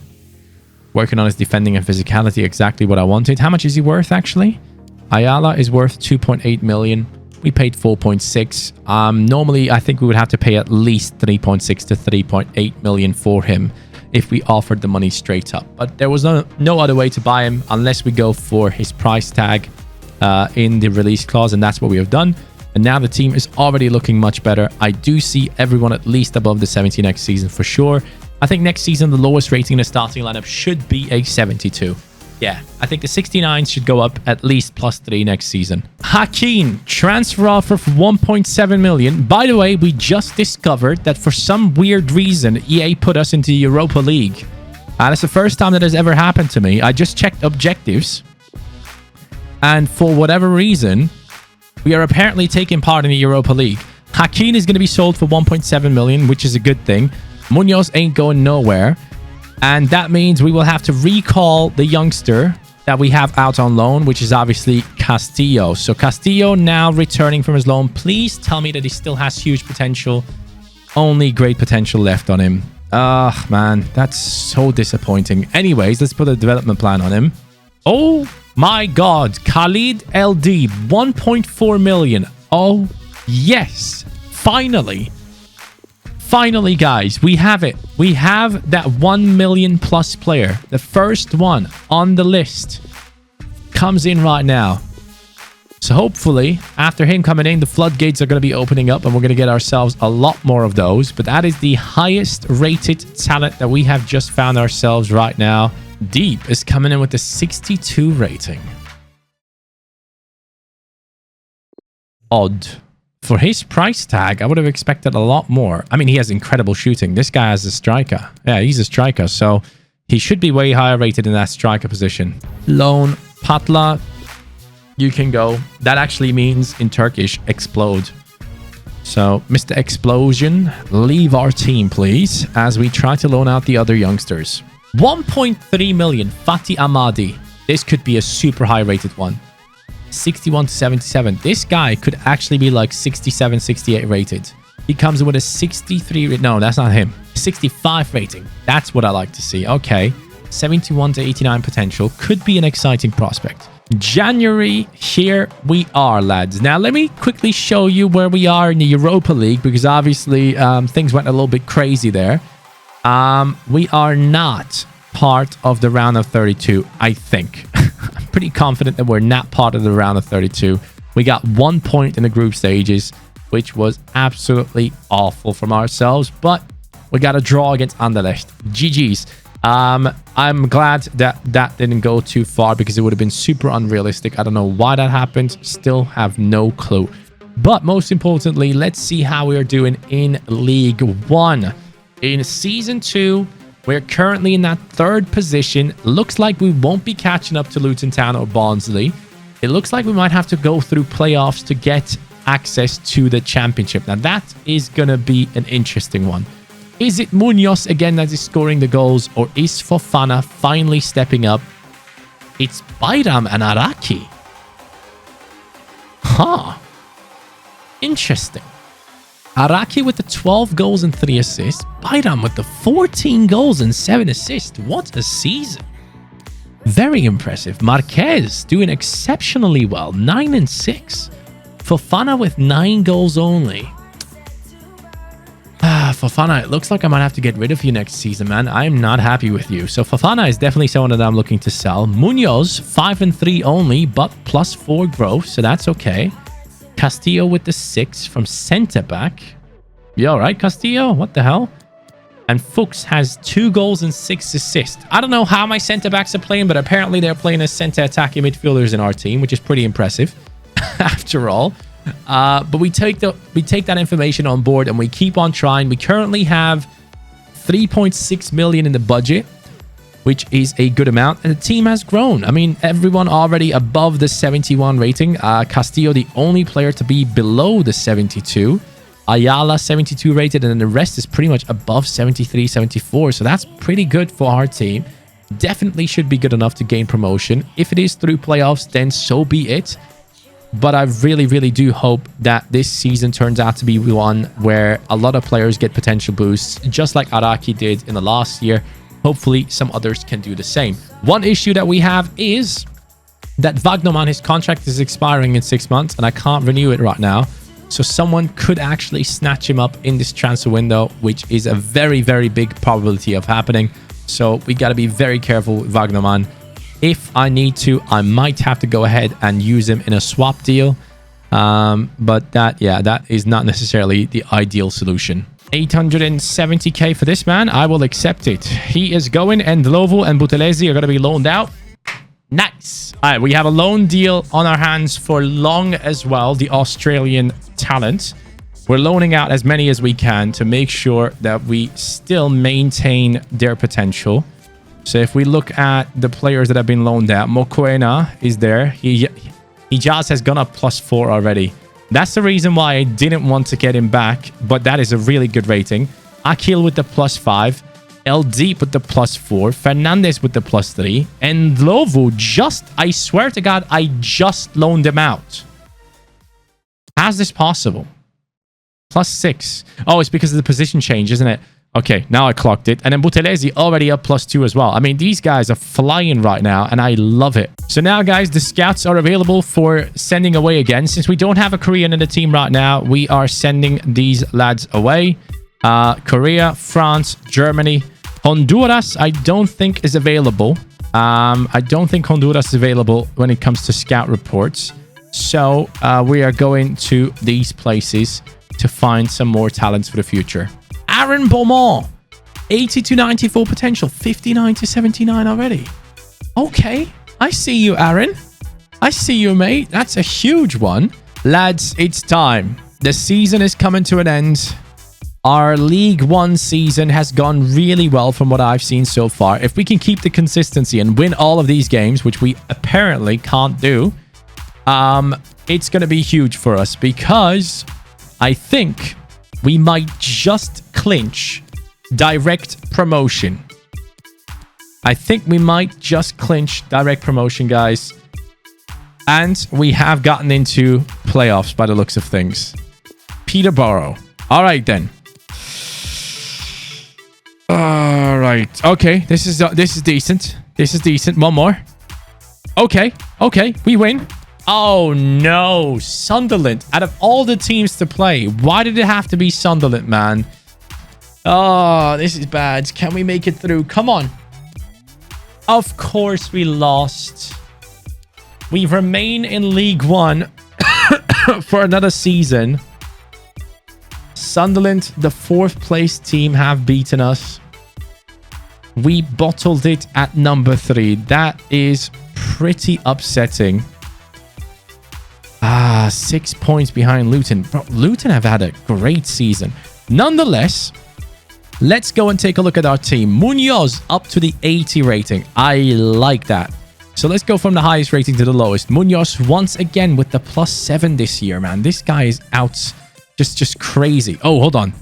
working on his defending and physicality, exactly what I wanted. How much is he worth actually? Ayala is worth 2.8 million. We paid 4.6. Normally, I think we would have to pay at least 3.6 to 3.8 million for him if we offered the money straight up. But there was no other way to buy him unless we go for his price tag in the release clause, and that's what we have done. And now the team is already looking much better. I do see everyone at least above the 70 next season for sure. I think next season, the lowest rating in the starting lineup should be a 72. Yeah, I think the 69 should go up at least +3 next season. Hakim, transfer offer for 1.7 million. By the way, we just discovered that for some weird reason, EA put us into Europa League. That's the first time that has ever happened to me. I just checked objectives. And for whatever reason, we are apparently taking part in the Europa League. Hakim is going to be sold for 1.7 million, which is a good thing. Munoz ain't going nowhere. And that means we will have to recall the youngster that we have out on loan, which is obviously Castillo. So Castillo now returning from his loan. Please tell me that he still has huge potential. Only great potential left on him. Ah, man, that's so disappointing. Anyways, let's put a development plan on him. Oh my God, Khalid LD, 1.4 million. Oh, yes, finally. Finally, guys, we have it. We have that 1 million plus player. The first one on the list comes in right now. So hopefully, after him coming in, the floodgates are going to be opening up and we're going to get ourselves a lot more of those. But that is the highest rated talent that we have just found ourselves right now. Deep is coming in with a 62 rating. Odd. For his price tag, I would have expected a lot more. I mean, he has incredible shooting. This guy is a striker. Yeah, he's a striker. So he should be way higher rated in that striker position. Loan, Patla, you can go. That actually means in Turkish, explode. So, Mr. Explosion, leave our team, please, as we try to loan out the other youngsters. 1.3 million, Fatih Amadi. This could be a super high rated one. 61 to 77. This guy could actually be like 67, 68 rated. He comes in with a 63. No, that's not him. 65 rating. That's what I like to see. Okay. 71 to 89 potential. Could be an exciting prospect. January, here we are, lads. Now, let me quickly show you where we are in the Europa League, because obviously things went a little bit crazy there. We are not part of the round of 32, I think. I'm pretty confident that we're not part of the round of 32. We got 1 point in the group stages, which was absolutely awful from ourselves, but we got a draw against Anderlecht. GG's. I'm glad that that didn't go too far because it would have been super unrealistic. I don't know why that happened. Still have no clue. But most importantly, let's see how we are doing in League One. In Season 2, we're currently in that 3rd position. Looks like we won't be catching up to Luton Town or Barnsley. It looks like we might have to go through playoffs to get access to the championship. Now, that is going to be an interesting one. Is it Munoz again that is scoring the goals, or is Fofana finally stepping up? It's Bayram and Araki. Huh. Interesting. Araki with the 12 goals and 3 assists. Bayram with the 14 goals and 7 assists. What a season. Very impressive. Marquez doing exceptionally well. 9 and 6. Fofana with 9 goals only. Fofana, it looks like I might have to get rid of you next season, man. I'm not happy with you. So Fofana is definitely someone that I'm looking to sell. Munoz, 5 and 3 only, but +4 growth, so that's okay. Castillo with the 6 from centre back. You all right, Castillo? What the hell? And Fuchs has 2 goals and 6 assists. I don't know how my centre backs are playing, but apparently they're playing as centre attacking midfielders in our team, which is pretty impressive after all. But we take that information on board and we keep on trying. We currently have 3.6 million in the budget, which is a good amount, and the team has grown. I mean, everyone already above the 71 rating. Castillo, the only player to be below the 72. Ayala, 72 rated, and then the rest is pretty much above 73, 74. So that's pretty good for our team. Definitely should be good enough to gain promotion. If it is through playoffs, then so be it. But I really, really do hope that this season turns out to be one where a lot of players get potential boosts, just like Araki did in the last year. Hopefully, some others can do the same. One issue that we have is that Wagnerman, his contract is expiring in 6 months, and I can't renew it right now. So someone could actually snatch him up in this transfer window, which is a very, very big probability of happening. So we got to be very careful with Wagnerman. If I need to, I might have to go ahead and use him in a swap deal. But that is not necessarily the ideal solution. 870k for this man. I will accept it. He is going, and Lovo and Buthelezi are going to be loaned out. Nice. All right, we have a loan deal on our hands for Long as well, the Australian talent. We're loaning out as many as we can to make sure that we still maintain their potential. So if we look at the players that have been loaned out, Mokoena is there. He just has gone up +4 already. That's the reason why I didn't want to get him back, but that is a really good rating. Akil with the +5. El Deep with the +4. Fernandez with the +3. And Lovu I swear to God, I just loaned him out. How's this possible? +6. Oh, it's because of the position change, isn't it? Okay, now I clocked it. And then Buthelezi already up +2 as well. I mean, these guys are flying right now, and I love it. So now, guys, the scouts are available for sending away again. Since we don't have a Korean in the team right now, we are sending these lads away. Korea, France, Germany. Honduras, I don't think is available. I don't think Honduras is available when it comes to scout reports. So we are going to these places to find some more talents for the future. Aaron Beaumont, 80 to 94 potential, 59 to 79 already. Okay, I see you, Aaron. I see you, mate. That's a huge one. Lads, it's time. The season is coming to an end. Our League One season has gone really well from what I've seen so far. If we can keep the consistency and win all of these games, which we apparently can't do, it's going to be huge for us because I think we might just clinch direct promotion. I think we might just clinch direct promotion, guys. And we have gotten into playoffs by the looks of things. Peterborough. All right, then. All right. Okay, this is decent. This is decent. One more. Okay. Okay, we win. Oh, no. Sunderland. Out of all the teams to play, why did it have to be Sunderland, man? Oh, this is bad. Can we make it through? Come on. Of course we lost. We remain in League One for another season. Sunderland, the 4th place team, have beaten us. We bottled it at number 3. That is pretty upsetting. 6 points behind Luton. Bro, Luton have had a great season. Nonetheless, let's go and take a look at our team. Munoz up to the 80 rating. I like that. So let's go from the highest rating to the lowest. Munoz once again with the +7 this year, man. This guy is out. Just crazy. Oh, hold on.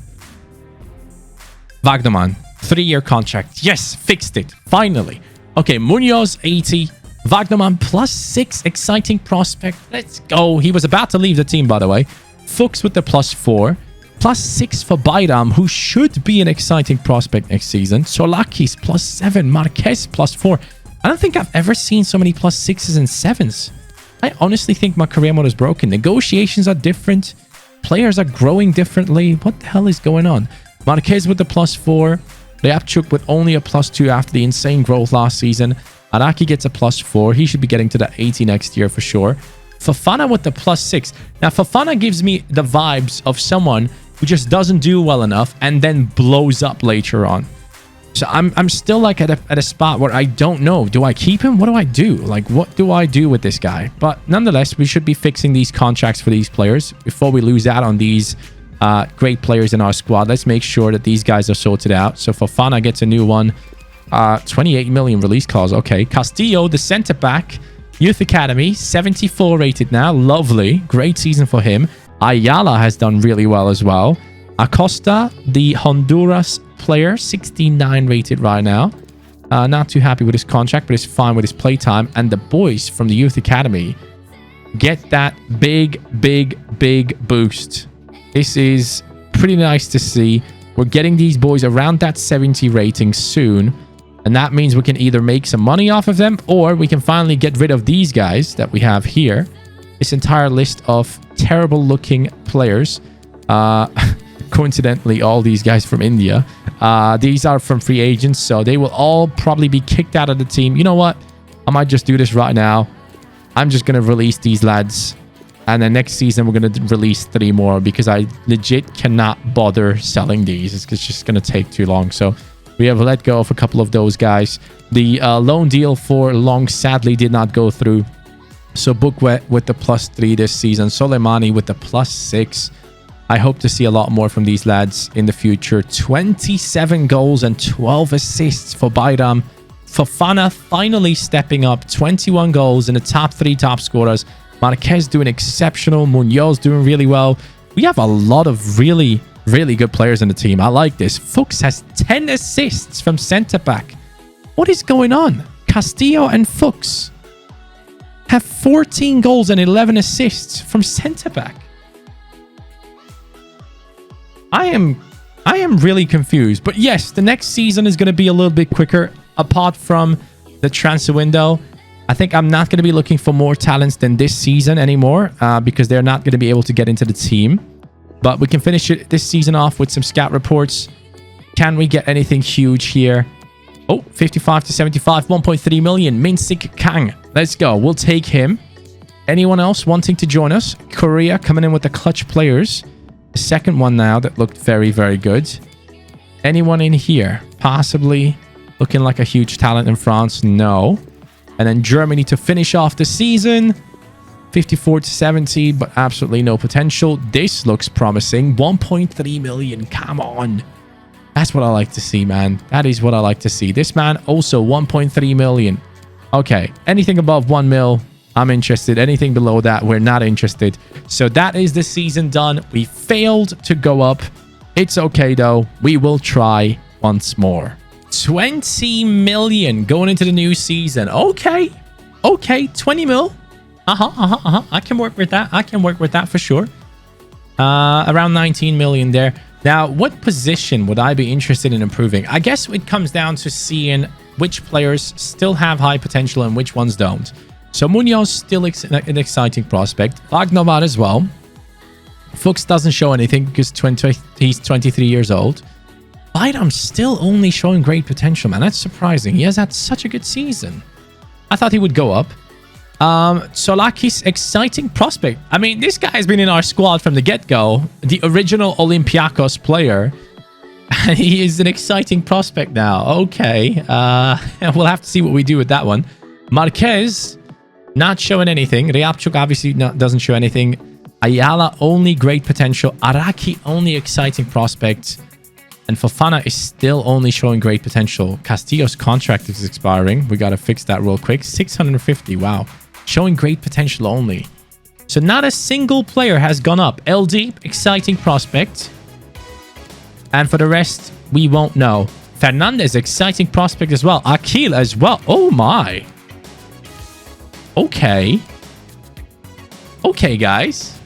Wagnerman, 3-year contract. Yes, fixed it. Finally. Okay, Munoz, 80. Wagnerman, +6. Exciting prospect. Let's go. He was about to leave the team, by the way. Fuchs with the +4. +6 for Bayram, who should be an exciting prospect next season. Solakis, +7. Marquez, +4. I don't think I've ever seen so many +6s and 7s. I honestly think my career mode is broken. Negotiations are different. Players are growing differently. What the hell is going on? Marquez with the +4. Ryabchuk with only a +2 after the insane growth last season. Araki gets a +4. He should be getting to the 80 next year for sure. Fofana with the +6. Now, Fofana gives me the vibes of someone who just doesn't do well enough and then blows up later on. So I'm still like at a spot where I don't know. Do I keep him? What do I do? Like, what do I do with this guy? But nonetheless, we should be fixing these contracts for these players before we lose out on these great players in our squad. Let's make sure that these guys are sorted out. So Fofana gets a new one. 28 million release clause. Okay. Castillo, the center back, Youth Academy, 74 rated now. Lovely. Great season for him. Ayala has done really well as well. Acosta, the Honduras player, 69 rated right now. Not too happy with his contract, but it's fine with his playtime. And the boys from the Youth Academy get that big boost. This is pretty nice to see. We're getting these boys around that 70 rating soon. And that means we can either make some money off of them, or we can finally get rid of these guys that we have here. This entire list of terrible looking players. Coincidentally, all these guys from India. These are from free agents, so they will all probably be kicked out of the team. You know what? I might just do this right now. I'm just going to release these lads. And then next season, we're going to release 3 more because I legit cannot bother selling these. It's just going to take too long. So we have let go of a couple of those guys. The loan deal for Long sadly did not go through. So Bookwet with the +3 this season. Soleimani with the +6. I hope to see a lot more from these lads in the future. 27 goals and 12 assists for Bayram. Fofana finally stepping up. 21 goals in the top 3 top scorers. Marquez doing exceptional. Munoz doing really well. We have a lot of really good players in the team. I like this. Fuchs has 10 assists from centre back. What is going on? Castillo and Fuchs have 14 goals and 11 assists from centre back. I am really confused. But yes, the next season is going to be a little bit quicker. Apart from the transfer window, I think I'm not going to be looking for more talents than this season anymore because they're not going to be able to get into the team. But we can finish it this season off with some scout reports. Can we get anything huge here? Oh, 55 to 75, 1.3 million. Min-Sik Kang. Let's go. We'll take him. Anyone else wanting to join us? Korea coming in with the clutch players. The second one now that looked very good. Anyone in here? Possibly looking like a huge talent in France? No. And then Germany to finish off the season. 54 to 70, but absolutely no potential. This looks promising. 1.3 million. Come on. That's what I like to see, man. That is what I like to see. This man also 1.3 million. Okay. Anything above 1 mil, I'm interested. Anything below that, we're not interested. So that is the season done. We failed to go up. It's okay, though. We will try once more. 20 million going into the new season. Okay. 20 mil. I can work with that. I can work with that for sure. Around 19 million there. Now, what position would I be interested in improving? I guess it comes down to seeing which players still have high potential and which ones don't. So Munoz still an exciting prospect. Wagnerman as well. Fuchs doesn't show anything because he's 23 years old. Bayram's still only showing great potential, man. That's surprising. He has had such a good season. I thought he would go up. Solakis, exciting prospect. I mean, this guy has been in our squad from the get-go. The original Olympiakos player. And he is an exciting prospect now. Okay. We'll have to see what we do with that one. Marquez, not showing anything. Ryabchuk obviously doesn't show anything. Ayala, only great potential. Araki, only exciting prospect. And Fofana is still only showing great potential. Castillo's contract is expiring. We got to fix that real quick. 650. Wow. Showing great potential only. So not a single player has gone up. LD, exciting prospect. And for the rest, we won't know. Fernandez, exciting prospect as well. Akil as well. Oh my. Okay. Okay, guys.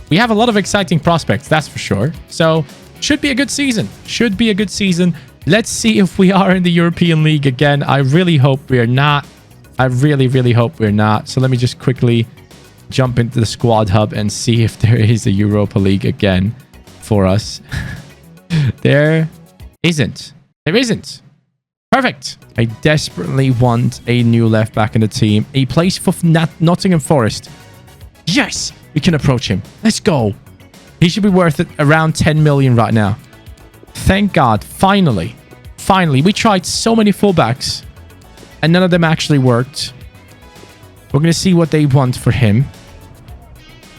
We have a lot of exciting prospects, that's for sure. So, should be a good season. Should be a good season. Let's see if we are in the European League again. I really hope we're not. I really, really hope we're not. So, let me just quickly jump into the squad hub and see if there is a Europa League again for us. There isn't. There isn't. Perfect. I desperately want a new left back in the team. He plays for Nottingham Forest. Yes, we can approach him. Let's go. He should be worth it around 10 million right now. Thank God. Finally. Finally. We tried so many fullbacks and none of them actually worked. We're going to see what they want for him.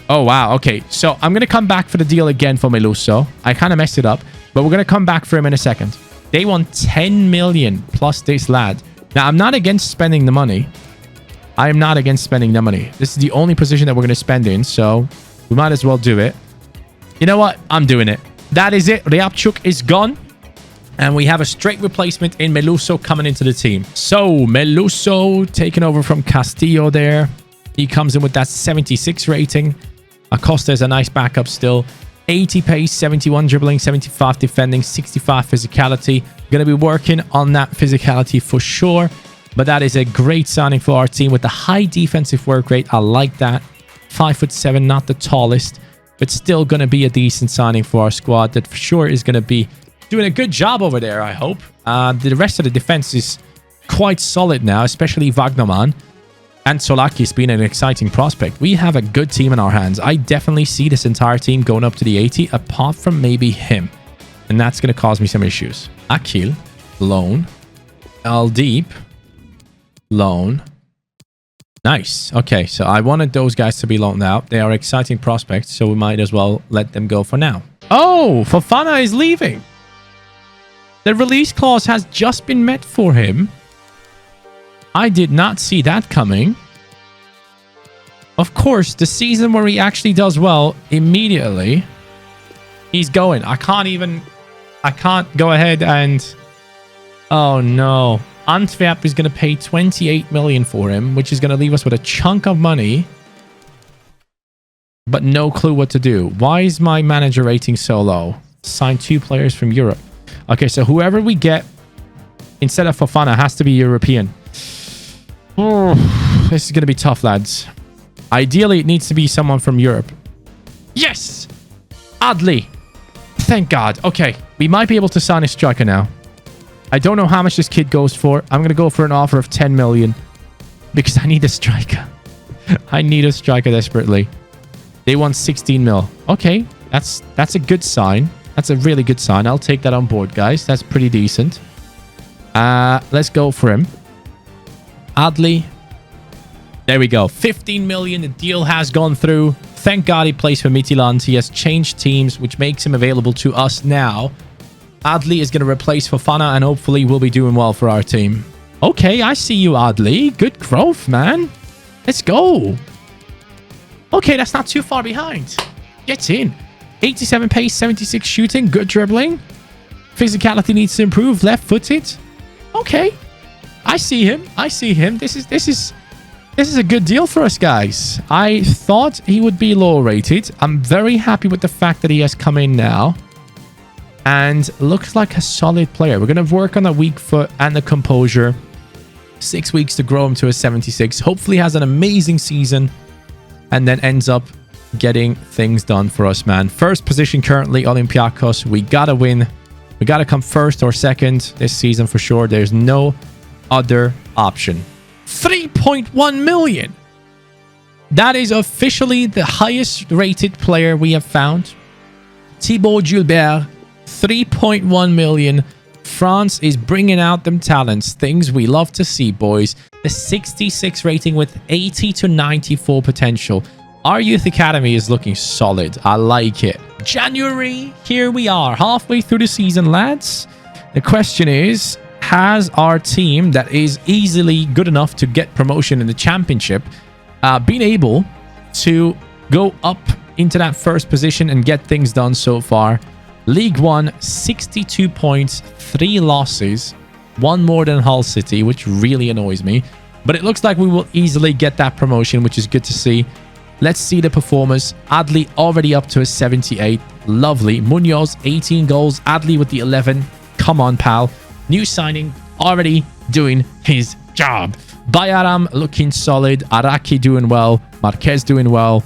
Oh, wow. Okay. So I'm going to come back for the deal again for Meluso. I kind of messed it up, but we're going to come back for him in a second. They want 10 million plus this lad. Now, I'm not against spending the money. I am not against spending the money. This is the only position that we're going to spend in, so we might as well do it. You know what? I'm doing it. That is it. Ryabchuk is gone. And we have a straight replacement in Meluso coming into the team. So, Meluso taking over from Castillo there. He comes in with that 76 rating. Acosta is a nice backup still. 80 pace, 71 dribbling, 75 defending, 65 physicality. Going to be working on that physicality for sure. But that is a great signing for our team with a high defensive work rate. I like that. 5'7", not the tallest, but still going to be a decent signing for our squad. That for sure is going to be doing a good job over there, I hope. The rest of the defense is quite solid now, especially Wagnerman. And Solakis being an exciting prospect. We have a good team in our hands. I definitely see this entire team going up to the 80, apart from maybe him. And that's going to cause me some issues. Akil, loan. Aldeep, loan. Nice. Okay, so I wanted those guys to be loaned out. They are exciting prospects, so we might as well let them go for now. Oh, Fofana is leaving. The release clause has just been met for him. I did not see that coming. Of course, the season where he actually does well, immediately, he's going. I can't go ahead and... Oh, no. Antwerp is going to pay 28 million for him, which is going to leave us with a chunk of money, but no clue what to do. Why is my manager rating so low? Sign 2 players from Europe. Okay, so whoever we get instead of Fofana has to be European. Oh, this is going to be tough, lads. Ideally, it needs to be someone from Europe. Yes! Adli. Thank God. Okay, we might be able to sign a striker now. I don't know how much this kid goes for. I'm going to go for an offer of 10 million because I need a striker. I need a striker desperately. They want 16 mil. Okay, that's a good sign. That's a really good sign. I'll take that on board, guys. That's pretty decent. Let's go for him. Adli. There we go. 15 million. The deal has gone through. Thank God he plays for Midfield. He has changed teams, which makes him available to us now. Adli is going to replace Fofana, and hopefully we'll be doing well for our team. Okay, I see you, Adli. Good growth, man. Let's go. Okay, that's not too far behind. Gets in. 87 pace, 76 shooting. Good dribbling. Physicality needs to improve. Left-footed. Okay. I see him. I see him. This is a good deal for us, guys. I thought he would be low rated. I'm very happy with the fact that he has come in now. And looks like a solid player. We're going to work on the weak foot and the composure. 6 weeks to grow him to a 76. Hopefully has an amazing season. And then ends up getting things done for us, man. First position currently, Olympiakos. We got to win. We got to come first or second this season for sure. There's no other option. 3.1 million. That is officially the highest rated player we have found. Thibaut Gilbert, 3.1 million. France is bringing out them talents, things we love to see, boys. The 66 rating with 80 to 94 potential. Our youth academy is looking solid. I like it. January, here we are, halfway through the season, lads. The question is, has our team that is easily good enough to get promotion in the championship been able to go up into that first position and get things done so far? League 1, 62 points, 3 losses, 1 more than Hull City, which really annoys me. But it looks like we will easily get that promotion, which is good to see. Let's see the performers. Adli already up to a 78. Lovely. Munoz, 18 goals. Adli with the 11. Come on, pal. New signing, already doing his job. Bayaram looking solid. Araki doing well. Marquez doing well.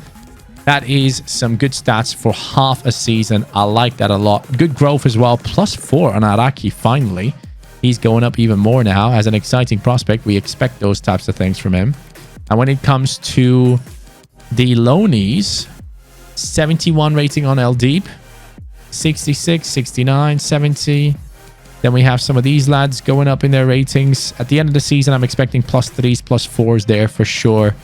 That is some good stats for half a season. I like that a lot. Good growth as well. +4 on Araki, finally. He's going up even more now as an exciting prospect. We expect those types of things from him. And when it comes to the loanies, 71 rating on El Deep, 66, 69, 70. Then we have some of these lads going up in their ratings. At the end of the season, I'm expecting +3s, +4s there for sure.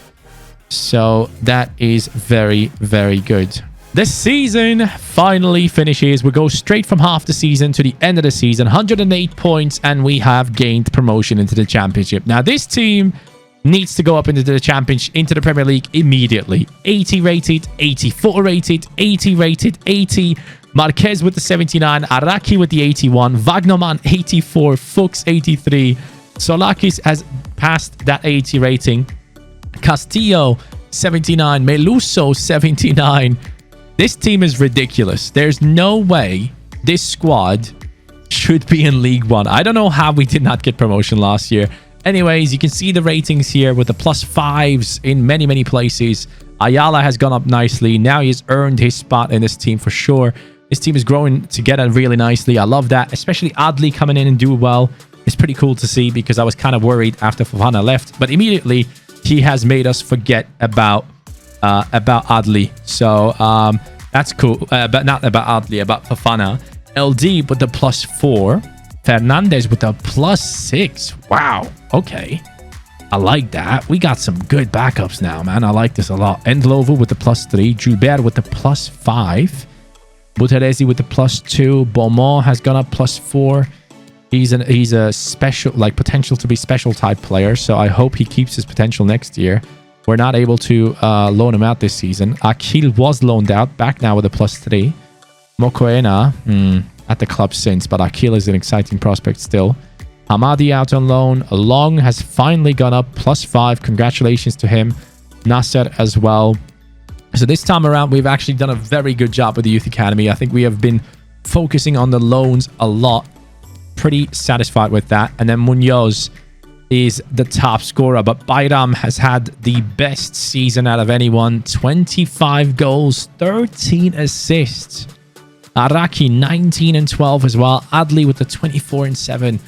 So that is very, very good. The season finally finishes. We go straight from half the season to the end of the season. 108 points, and we have gained promotion into the championship. Now, this team needs to go up into the championship, into the Premier League immediately. 80 rated, 84 rated, 80 rated, 80. Marquez with the 79, Araki with the 81, Wagnerman 84, Fuchs 83. Solakis has passed that 80 rating. Castillo 79, Meluso 79. This team is ridiculous. There's no way this squad should be in League 1. I don't know how we did not get promotion last year. Anyways, you can see the ratings here with the +5s in many, many places. Ayala has gone up nicely. Now he's earned his spot in this team for sure. This team is growing together really nicely. I love that, especially Adli coming in and doing well. It's pretty cool to see because I was kind of worried after Fofana left, but immediately he has made us forget about Adli. So that's cool. But not about Adli, about Fofana. LD with the +4. Fernandez with the +6. Wow. Okay. I like that. We got some good backups now, man. I like this a lot. Endlovo with the +3. Gilbert with the +5. Butteresi with the +2. Beaumont has gone up +4. He's a special, like, potential to be special type player. So I hope he keeps his potential next year. We're not able to loan him out this season. Akil was loaned out, back now with a +3. Mokoena, at the club since, but Akil is an exciting prospect still. Hamadi out on loan. Long has finally gone up +5. Congratulations to him. Nasser as well. So this time around, we've actually done a very good job with the Youth Academy. I think we have been focusing on the loans a lot. Pretty satisfied with that. And then Munoz is the top scorer, but Bayram has had the best season out of anyone. 25 goals, 13 assists. Araki 19 and 12 as well. Adli with the 24 and 7.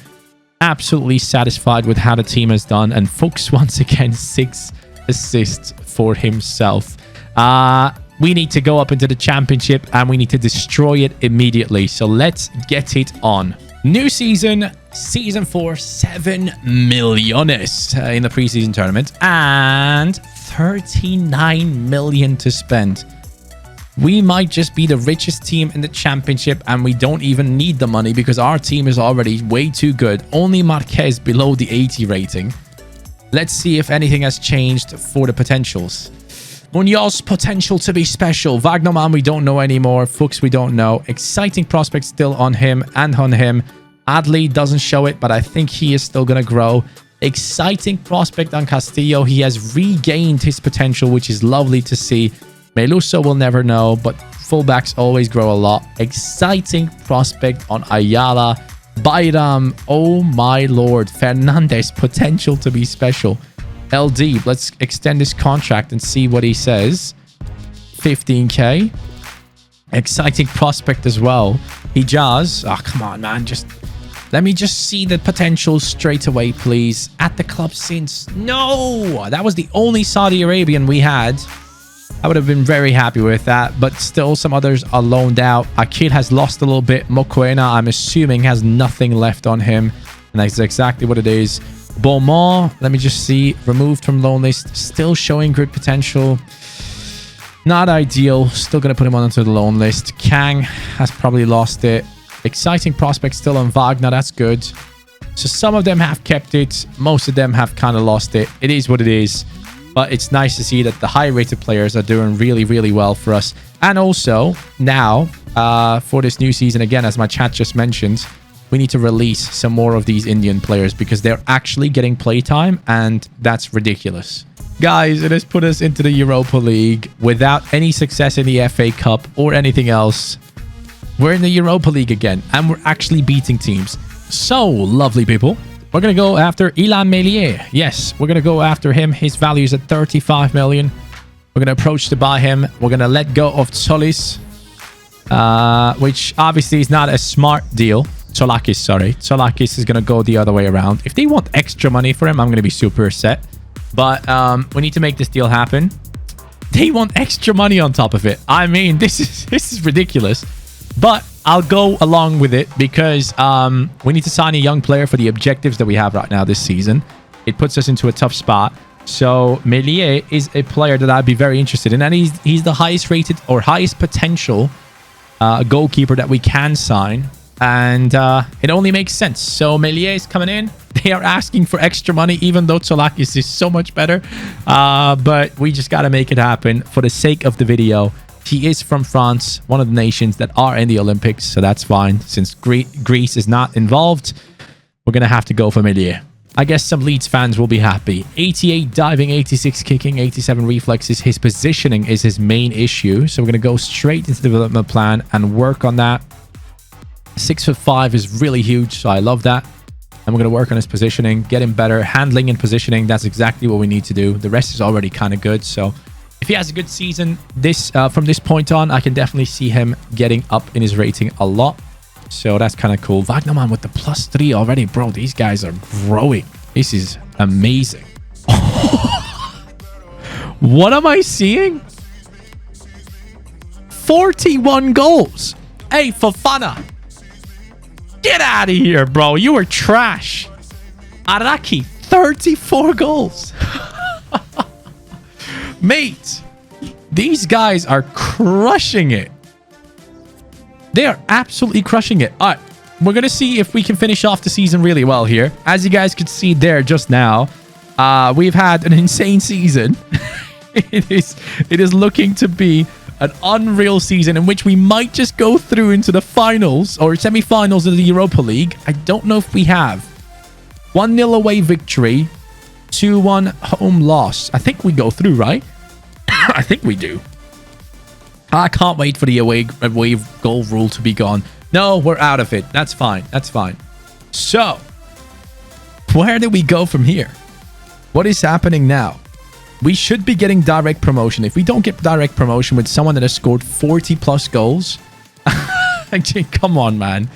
Absolutely satisfied with how the team has done. And Fuchs once again 6 assists for himself. We need to go up into the championship and we need to destroy it immediately. So let's get it on. New season, season 4, 7 millones in the preseason tournament and 39 million to spend. We might just be the richest team in the championship and we don't even need the money because our team is already way too good. Only Marquez below the 80 rating. Let's see if anything has changed for the potentials. Munoz, potential to be special. Wagnerman, we don't know anymore. Fuchs, we don't know. Exciting prospect still on him and on him. Adli doesn't show it, but I think he is still going to grow. Exciting prospect on Castillo. He has regained his potential, which is lovely to see. Meluso will never know, but fullbacks always grow a lot. Exciting prospect on Ayala. Bayram, oh my lord. Fernandez, potential to be special. LD, let's extend this contract and see what he says. 15k. Exciting prospect as well. Hijaz, oh come on man, just let me just see the potential straight away please. At the club since, no, that was the only Saudi Arabian we had. I would have been very happy with that, but still some others are loaned out. Akil has lost a little bit. Mokoena, I'm assuming, has nothing left on him, and that's exactly what it is. Beaumont, let me just see, removed from loan list, still showing good potential. Not ideal, still going to put him onto the loan list. Kang has probably lost it. Exciting prospect still on Wagner, that's good. So some of them have kept it, most of them have kind of lost it. It is what it is. But it's nice to see that the high-rated players are doing really, really well for us. And also, now, for this new season, again, as my chat just mentioned, we need to release some more of these Indian players because they're actually getting playtime, and that's ridiculous. Guys, it has put us into the Europa League without any success in the FA Cup or anything else. We're in the Europa League again, and we're actually beating teams. So, lovely people. We're going to go after Ilan Melier. Yes, we're going to go after him. His value is at 35 million. We're going to approach to buy him. We're going to let go of Tsolis, which obviously is not a smart deal. Tsolakis, sorry. Tsolakis is going to go the other way around. If they want extra money for him, I'm going to be super upset. But we need to make this deal happen. They want extra money on top of it. I mean, this is ridiculous. But I'll go along with it because we need to sign a young player for the objectives that we have right now this season. It puts us into a tough spot. So Melier is a player that I'd be very interested in. And he's the highest rated or highest potential goalkeeper that we can sign. And it only makes sense. So Melier is coming in. They are asking for extra money, even though Tsolakis is so much better. But we just got to make it happen for the sake of the video. He is from France, one of the nations that are in the Olympics, so that's fine. Since Greece is not involved, we're going to have to go for Melier. I guess some Leeds fans will be happy. 88 diving, 86 kicking, 87 reflexes. His positioning is his main issue, so we're going to go straight into the development plan and work on that. 6'5" is really huge, so I love that. And we're going to work on his positioning, get him better. Handling and positioning, that's exactly what we need to do. The rest is already kind of good, so... If he has a good season from this point on, I can definitely see him getting up in his rating a lot. So that's kind of cool. Wagnerman with the +3 already. Bro, these guys are growing. This is amazing. What am I seeing? 41 goals. Hey, Fofana. Get out of here, bro. You were trash. Araki, 34 goals. Mate, these guys are crushing it. They are absolutely crushing it. All right, we're going to see if we can finish off the season really well here. As you guys could see there just now, we've had an insane season. It is looking to be an unreal season in which we might just go through into the finals or semi-finals of the Europa League. I don't know if we have. 1-0 away victory, 2-1 home loss. I think we go through, right? I think we do. I can't wait for the away goal rule to be gone. No, we're out of it. That's fine. That's fine. So, where do we go from here? What is happening now? We should be getting direct promotion. If we don't get direct promotion with someone that has scored 40 plus goals, come on, man.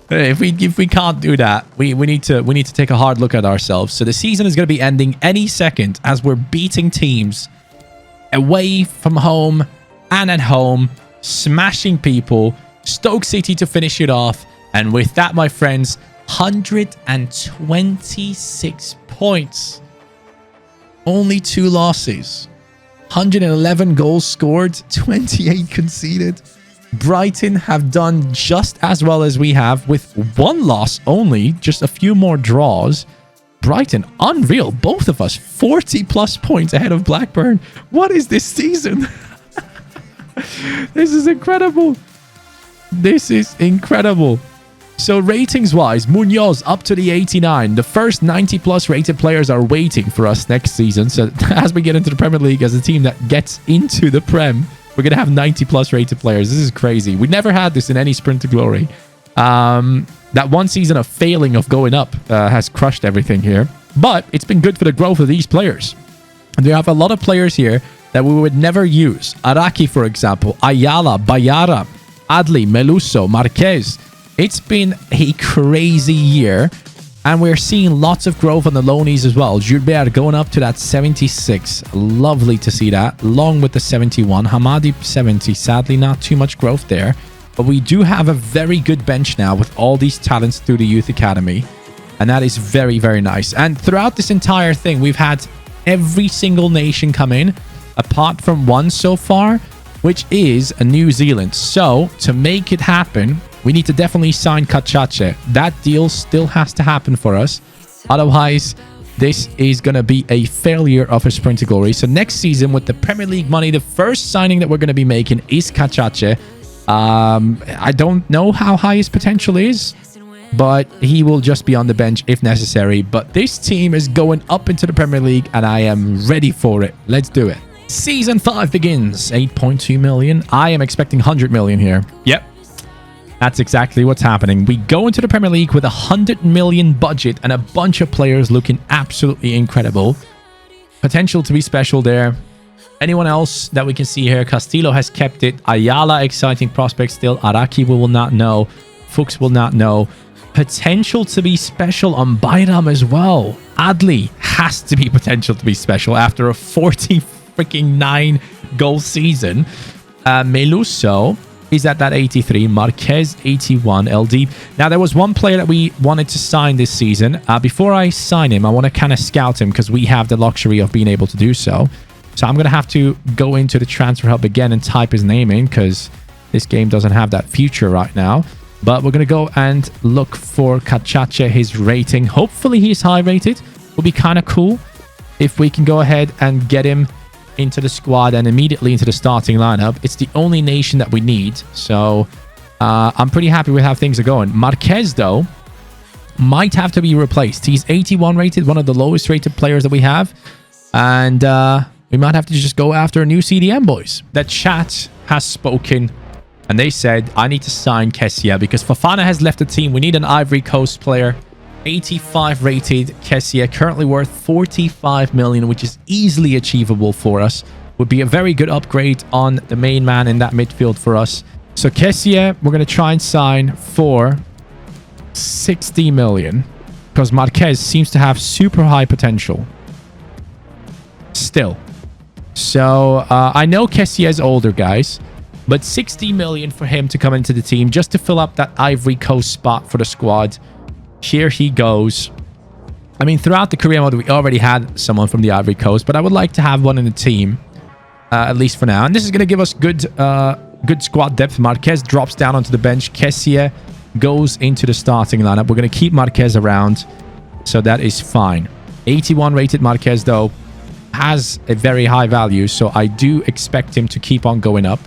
If we can't do that, we need to take a hard look at ourselves. So the season is going to be ending any second as we're beating teams away from home and at home, smashing people. Stoke City to finish it off. And with that, my friends, 126 points. Only 2 losses. 111 goals scored, 28 conceded. Brighton have done just as well as we have with 1 loss only, just a few more draws. Brighton, unreal. Both of us, 40 plus points ahead of Blackburn. What is this season? This is incredible. This is incredible. So ratings-wise, Munoz up to the 89. The first 90-plus rated players are waiting for us next season. So as we get into the Premier League as a team that gets into the Prem, we're going to have 90-plus rated players. This is crazy. We never had this in any sprint to glory. That one season of failing of going up has crushed everything here. But it's been good for the growth of these players. And we have a lot of players here that we would never use. Araki, for example. Ayala, Bayara, Adli, Meluso, Marquez. It's been a crazy year. And we're seeing lots of growth on the loanies as well. Gilbert going up to that 76. Lovely to see that. Along with the 71. Hamadi 70. Sadly, not too much growth there. But we do have a very good bench now with all these talents through the Youth Academy. And that is very, very nice. And throughout this entire thing, we've had every single nation come in, apart from one so far, which is New Zealand. So, to make it happen, we need to definitely sign Kachache. That deal still has to happen for us. Otherwise, this is going to be a failure of a Sprint to Glory. So, next season, with the Premier League money, the first signing that we're going to be making is Kachache. I don't know how high his potential is, but he will just be on the bench if necessary. But this team is going up into the Premier League, and I am ready for it. Let's do it. Season 5 begins. 8.2 million. I am expecting 100 million here. Yep. That's exactly what's happening. We go into the Premier League with a 100 million budget and a bunch of players looking absolutely incredible. Potential to be special there. Anyone else that we can see here? Castillo has kept it. Ayala, exciting prospect still. Araki, we will not know. Fuchs will not know. Potential to be special on Bayram as well. Adli has to be potential to be special after a 49 goal season. Meluso is at that 83. Marquez 81. LD. Now there was one player that we wanted to sign this season. Before I sign him, I want to kind of scout him because we have the luxury of being able to do so. So I'm going to have to go into the transfer hub again and type his name in because this game doesn't have that feature right now. But we're going to go and look for Kachache, his rating. Hopefully he's high rated. Will be kind of cool if we can go ahead and get him into the squad and immediately into the starting lineup. It's the only nation that we need. So I'm pretty happy with how things are going. Marquez, though, might have to be replaced. He's 81 rated, one of the lowest rated players that we have. And we might have to just go after a new CDM, boys. The chat has spoken. And they said, I need to sign Kessie because Fofana has left the team. We need an Ivory Coast player. 85 rated Kessie, currently worth 45 million, which is easily achievable for us. Would be a very good upgrade on the main man in that midfield for us. So Kessie, we're going to try and sign for 60 million because Marquez seems to have super high potential. Still. So I know Kessie is older, guys. But 60 million for him to come into the team just to fill up that Ivory Coast spot for the squad. Here he goes. I mean, throughout the career mode, we already had someone from the Ivory Coast, but I would like to have one in the team, at least for now. And this is going to give us good squad depth. Marquez drops down onto the bench. Kessie goes into the starting lineup. We're going to keep Marquez around, so that is fine. 81 rated Marquez, though, has a very high value, so I do expect him to keep on going up.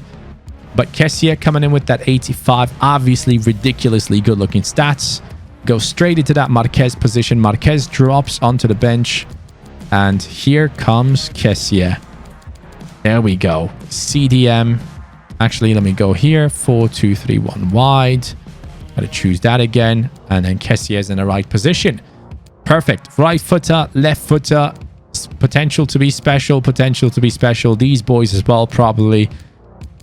But Kessie coming in with that 85, obviously ridiculously good-looking stats. Go straight into that Marquez position. Marquez drops onto the bench. And here comes Kessie. There we go. CDM. Actually, let me go here. 4, 2, 3, 1 wide. Gotta choose that again. And then Kessie is in the right position. Perfect. Right footer, left footer. Potential to be special. Potential to be special. These boys as well, probably.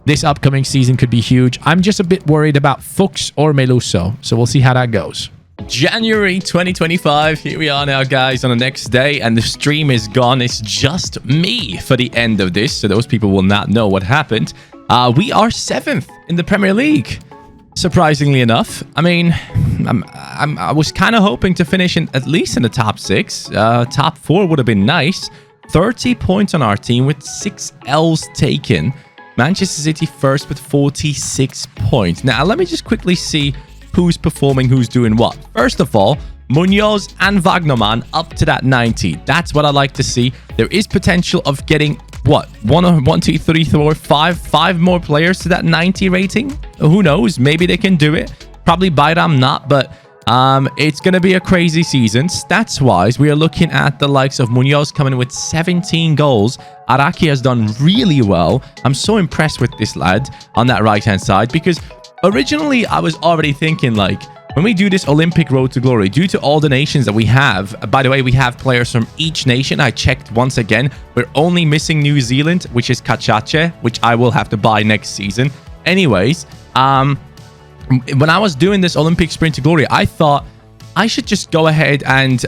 This upcoming season could be huge. I'm just a bit worried about Fuchs or Meluso. So we'll see how that goes. January 2025. Here we are now, guys, on the next day. And the stream is gone. It's just me for the end of this. So those people will not know what happened. We are 7th in the Premier League. Surprisingly enough. I mean, I was kind of hoping to finish at least in the top 6. Top 4 would have been nice. 30 points on our team with 6 L's taken. Manchester City first with 46 points. Now, let me just quickly see who's performing, who's doing what. First of all, Munoz and Wagnerman up to that 90. That's what I like to see. There is potential of getting, what, 1, 2, 3, 4, 5 more players to that 90 rating. Who knows? Maybe they can do it. Probably Bayram not, but it's going to be a crazy season. Stats-wise, we are looking at the likes of Munoz coming in with 17 goals. Araki has done really well. I'm so impressed with this lad on that right-hand side because originally I was already thinking, like, when we do this Olympic Road to Glory, due to all the nations that we have, by the way, we have players from each nation. I checked once again. We're only missing New Zealand, which is Kachache, which I will have to buy next season. Anyways, when I was doing this Olympic Sprint to Glory, I thought I should just go ahead and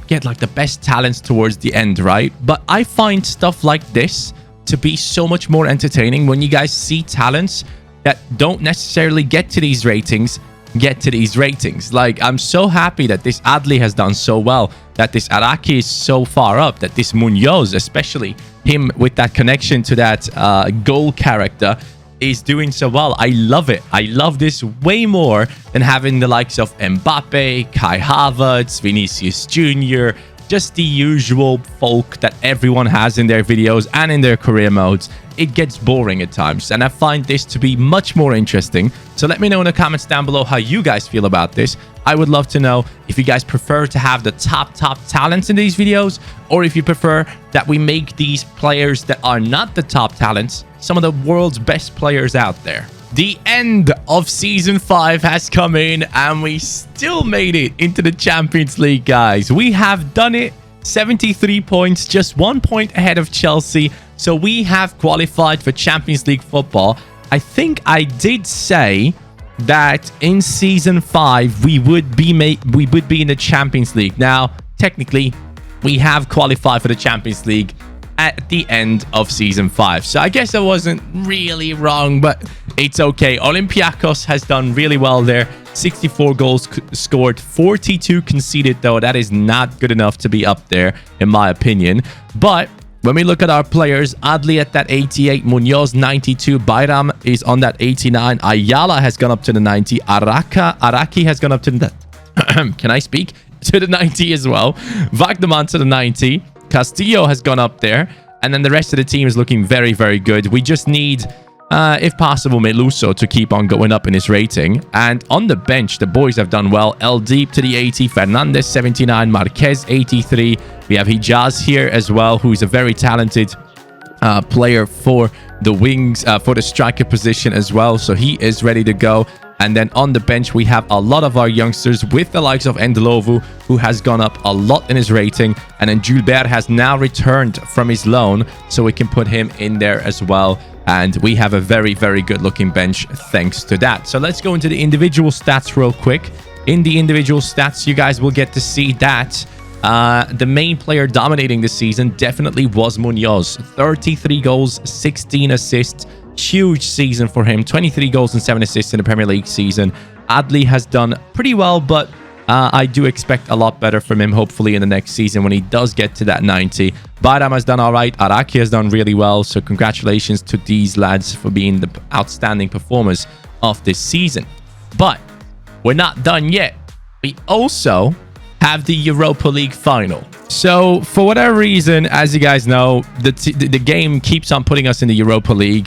get like the best talents towards the end, right? But I find stuff like this to be so much more entertaining when you guys see talents that don't necessarily get to these ratings. Like, I'm so happy that this Adli has done so well, that this Araki is so far up, that this Munoz, especially him with that connection to that goal character, is doing so well. I love it. I love this way more than having the likes of Mbappe, Kai Havertz, Vinicius Jr., just the usual folk that everyone has in their videos and in their career modes. It gets boring at times, and I find this to be much more interesting. So let me know in the comments down below how you guys feel about this. I would love to know if you guys prefer to have the top talents in these videos, or if you prefer that we make these players that are not the top talents some of the world's best players out there. The end of Season 5 has come in, and we still made it into the Champions League, guys. We have done it. 73 points, just 1 point ahead of Chelsea. So we have qualified for Champions League football. I think I did say that in Season 5 we would be in the Champions League. Now, technically, we have qualified for the Champions League at the end of Season 5. So I guess I wasn't really wrong, but it's okay. Olympiakos has done really well there. 64 goals scored, 42 conceded, though. That is not good enough to be up there, in my opinion. But when we look at our players, Adli at that 88, Munoz 92, Bayram is on that 89, Ayala has gone up to the 90, Araki has gone up to the can I speak? To the 90 as well. Wagnerman to the 90. Castillo has gone up there, and then the rest of the team is looking very, very good. We just need, if possible, Meluso to keep on going up in his rating. And on the bench, the boys have done well. El Deep to the 80, Fernandez 79, Marquez 83. We have Hijaz here as well, who is a very talented player for the wings, for the striker position as well. So he is ready to go. And then on the bench, we have a lot of our youngsters with the likes of Endelovu, who has gone up a lot in his rating. And then Gilbert has now returned from his loan, so we can put him in there as well. And we have a very, very good looking bench thanks to that. So let's go into the individual stats real quick. In the individual stats, you guys will get to see that the main player dominating this season definitely was Munoz. 33 goals, 16 assists. Huge season for him. 23 goals and 7 assists in the Premier League season. Adli has done pretty well, but I do expect a lot better from him, hopefully, in the next season when he does get to that 90. Bayram has done all right. Araki has done really well. So congratulations to these lads for being the outstanding performers of this season. But we're not done yet. We also have the Europa League final. So for whatever reason, as you guys know, the game keeps on putting us in the Europa League.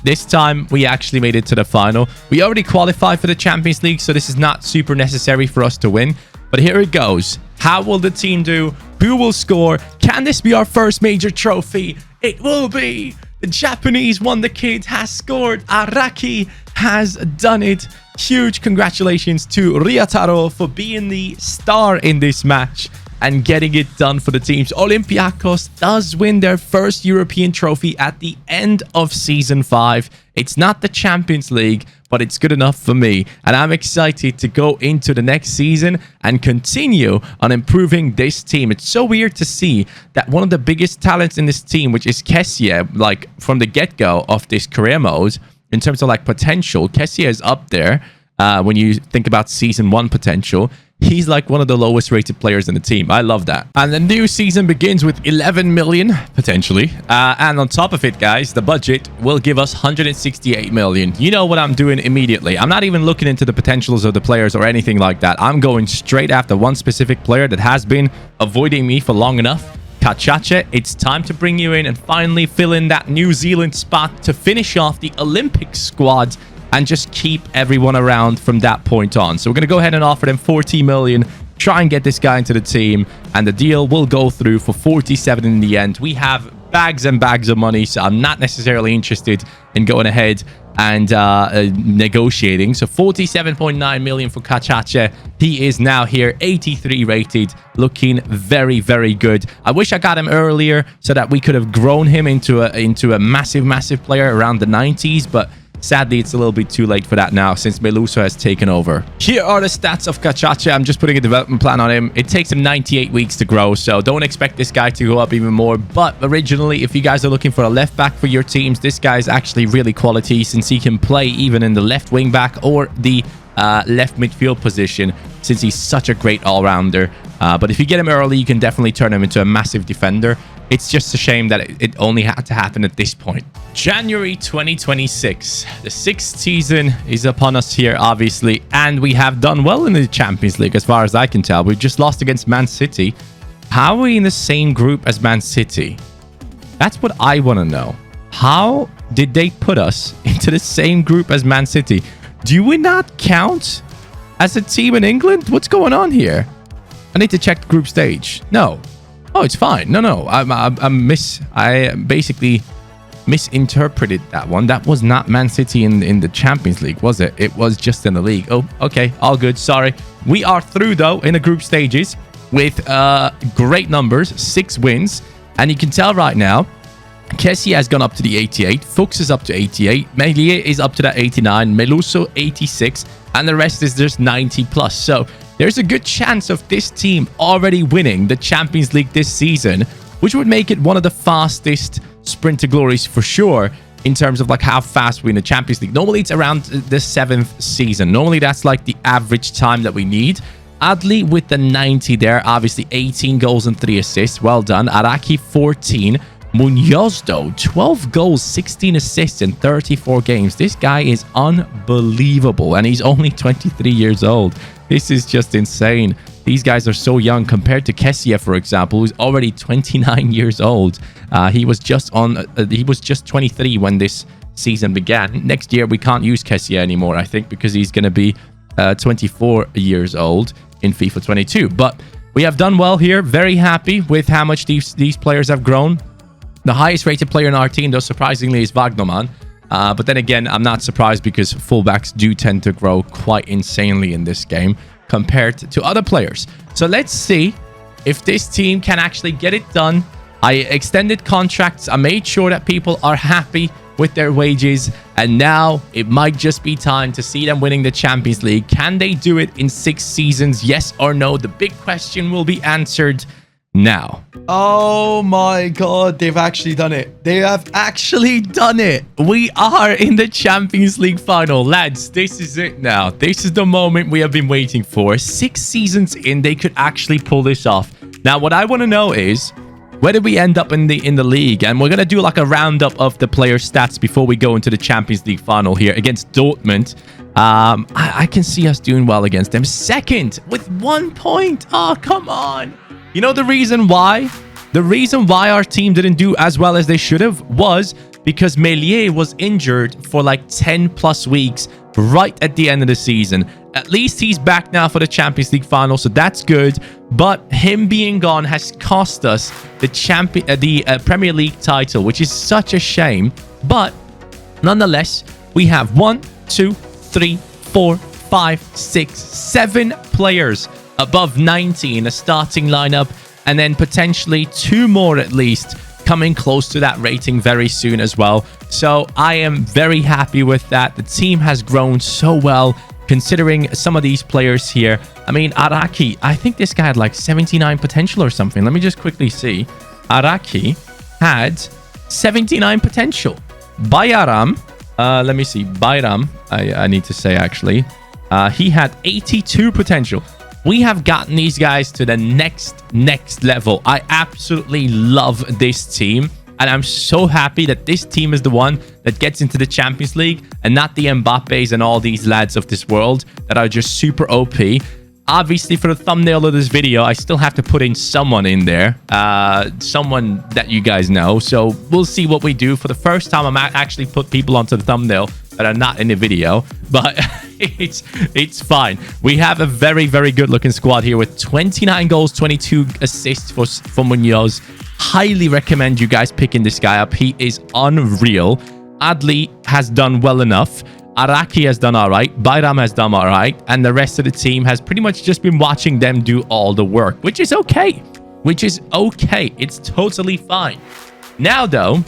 This time we actually made it to the final. We already qualified for the Champions League, so this is not super necessary for us to win. But here it goes. How will the team do? Who will score? Can this be our first major trophy? It will be. The Japanese Wonderkid has scored. Araki has done it. Huge congratulations to Ryataro for being the star in this match and getting it done for the teams. Olympiakos does win their first European trophy at the end of Season 5. It's not the Champions League, but it's good enough for me. And I'm excited to go into the next season and continue on improving this team. It's so weird to see that one of the biggest talents in this team, which is Kessie, like from the get-go of this career mode, in terms of like potential, Kessie is up there when you think about Season 1 potential. He's like one of the lowest rated players in the team. I love that. And the new season begins with 11 million, potentially. And on top of it, guys, the budget will give us 168 million. You know what I'm doing immediately. I'm not even looking into the potentials of the players or anything like that. I'm going straight after one specific player that has been avoiding me for long enough. Kachache, it's time to bring you in and finally fill in that New Zealand spot to finish off the Olympic squad and just keep everyone around from that point on. So we're going to go ahead and offer them 40 million, try and get this guy into the team, and the deal will go through for 47 in the end. We have bags and bags of money, so I'm not necessarily interested in going ahead and negotiating. So 47.9 million for Kachache. He is now here, 83 rated, looking very, very good. I wish I got him earlier so that we could have grown him into a massive, massive player around the 90s, but Sadly, it's a little bit too late for that now since Meluso has taken over. Here are the stats of Kachacha. I'm just putting a development plan on him. It takes him 98 weeks to grow, so don't expect this guy to go up even more. But originally, if you guys are looking for a left back for your teams, this guy is actually really quality since he can play even in the left wing back or the left midfield position since he's such a great all-rounder. But if you get him early, you can definitely turn him into a massive defender. It's just a shame that it only had to happen at this point. January 2026. The 6th season is upon us here, obviously. And we have done well in the Champions League, as far as I can tell. We've just lost against Man City. How are we in the same group as Man City? That's what I want to know. How did they put us into the same group as Man City? Do we not count as a team in England? What's going on here? I need to check the group stage. No. Oh, it's fine. No. I basically misinterpreted that one. That was not Man City in the Champions League, was it? It was just in the league. Oh, okay. All good. Sorry. We are through, though, in the group stages with great numbers, 6 wins. And you can tell right now, Kessie has gone up to the 88. Fuchs is up to 88. Meglier is up to that 89. Meluso, 86. And the rest is just 90 plus. So there's a good chance of this team already winning the Champions League this season, which would make it one of the fastest sprint to glories for sure in terms of like how fast we win the Champions League. Normally it's around the 7th season. Normally that's like the average time that we need. Adli with the 90 there, obviously 18 goals and 3 assists. Well done. Araki 14. Munoz, though, 12 goals, 16 assists in 34 games. This guy is unbelievable, and he's only 23 years old. This is just insane. These guys are so young compared to Kessie, for example, who's already 29 years old. He was just 23 when this season began. Next year, we can't use Kessie anymore, I think, because he's going to be 24 years old in FIFA 22. But we have done well here. Very happy with how much these players have grown. The highest rated player in our team, though, surprisingly, is Wagnerman. But then again, I'm not surprised because fullbacks do tend to grow quite insanely in this game compared to other players. So let's see if this team can actually get it done. I extended contracts. I made sure that people are happy with their wages. And now it might just be time to see them winning the Champions League. Can they do it in 6 seasons? Yes or no? The big question will be answered now. Oh my god, they've actually done it. They have actually done it. We are in the Champions League final. Lads, this is it now. This is the moment we have been waiting for. 6 seasons in, they could actually pull this off. Now, what I want to know is, where did we end up in the league? And we're going to do like a roundup of the player stats before we go into the Champions League final here against Dortmund. I can see us doing well against them. 2nd with 1 point. Oh, come on. You know the reason why? The reason why our team didn't do as well as they should have was because Meglier was injured for like 10 plus weeks right at the end of the season. At least he's back now for the Champions League final, so that's good. But him being gone has cost us the Premier League title, which is such a shame. But nonetheless, we have 1, 2, 3, 4, 5, 6, 7 players above 90 in a starting lineup, and then potentially 2 more at least coming close to that rating very soon as well. So I am very happy with that. The team has grown so well considering some of these players here. I mean, Araki, I think this guy had like 79 potential or something. Let me just quickly see. Araki had 79 potential. Bayram, let me see. Bayram, I need to say actually, he had 82 potential. We have gotten these guys to the next level. I absolutely love this team. And I'm so happy that this team is the one that gets into the Champions League and not the Mbappes and all these lads of this world that are just super OP. Obviously, for the thumbnail of this video, I still have to put in someone in there. Someone that you guys know. So we'll see what we do. For the first time, I'm actually put people onto the thumbnail that are not in the video. But it's fine. We have a very, very good looking squad here with 29 goals, 22 assists for Munoz. Highly recommend you guys picking this guy up. He is unreal. Adli has done well enough. Araki has done all right. Bayram has done all right. And the rest of the team has pretty much just been watching them do all the work, which is okay. It's totally fine. Now, though,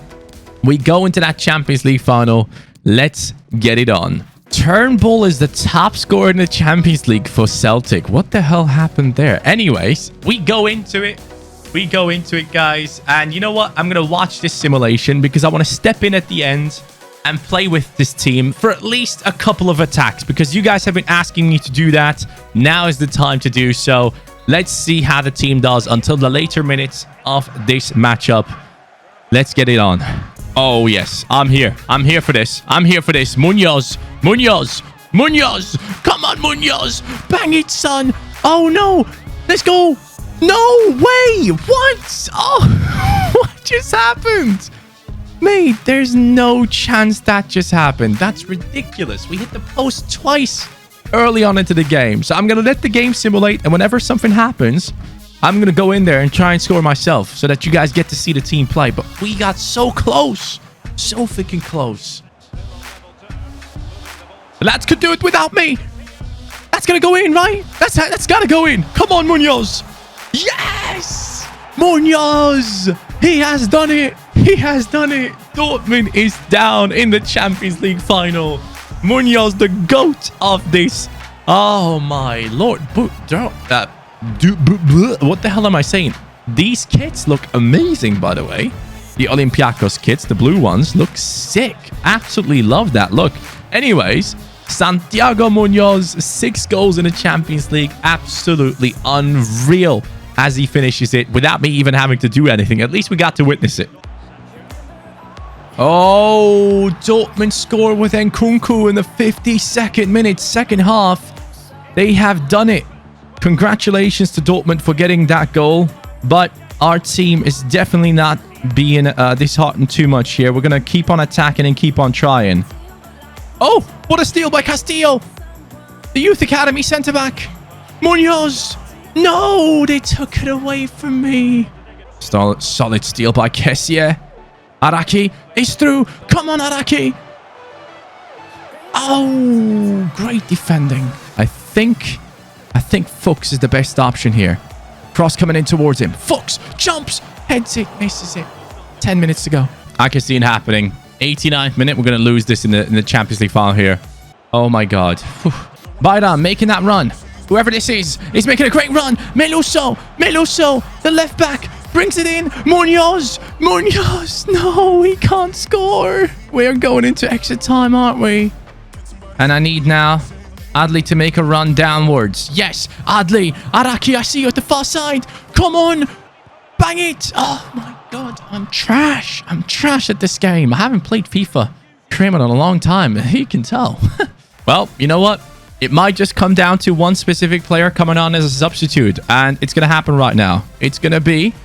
we go into that Champions League final. Let's get it on. Turnbull is the top scorer in the Champions League for Celtic. What the hell happened there? Anyways, we go into it. We go into it, guys. And you know what? I'm going to watch this simulation because I want to step in at the end and play with this team for at least a couple of attacks because you guys have been asking me to do that. Now is the time to do so. Let's see how the team does until the later minutes of this matchup. Let's get it on. Oh, yes. I'm here. I'm here for this. I'm here for this. Munoz. Munoz. Munoz. Come on, Munoz. Bang it, son. Oh, no. Let's go. No way. What? Oh, what just happened? Mate, there's no chance that just happened. That's ridiculous. We hit the post twice early on into the game. So I'm going to let the game simulate. And whenever something happens, I'm going to go in there and try and score myself so that you guys get to see the team play. But we got so close. So freaking close. The lads could do it without me. That's going to go in, right? That's got to go in. Come on, Munoz. Yes! Munoz! He has done it. He has done it. Dortmund is down in the Champions League final. Munoz, the GOAT of this. Oh, my Lord. What the hell am I saying? These kits look amazing, by the way. The Olympiakos kits, the blue ones, look sick. Absolutely love that look. Anyways, Santiago Munoz, 6 goals in the Champions League. Absolutely unreal as he finishes it without me even having to do anything. At least we got to witness it. Oh, Dortmund score with Nkunku in the 52nd minute, second half. They have done it. Congratulations to Dortmund for getting that goal. But our team is definitely not being disheartened too much here. We're going to keep on attacking and keep on trying. Oh, what a steal by Castillo. The Youth Academy centre-back. Munoz. No, they took it away from me. Solid steal by Kessie. Araki is through. Come on, Araki. Oh, great defending. I think Fuchs is the best option here. Cross coming in towards him. Fuchs jumps, heads it, misses it. 10 minutes to go. I can see it happening. 89th minute. We're going to lose this in the Champions League final here. Oh, my God. Bayram making that run. Whoever this is making a great run. Meluso, the left back, brings it in. Munoz. No, he can't score. We're going into extra time, aren't we? And I need now Adli to make a run downwards. Yes, Adli. Araki, I see you at the far side. Come on. Bang it. Oh, my God. I'm trash. I'm trash at this game. I haven't played FIFA criminal in a long time. You can tell. Well, you know what? It might just come down to one specific player coming on as a substitute. And it's going to happen right now. It's going to be...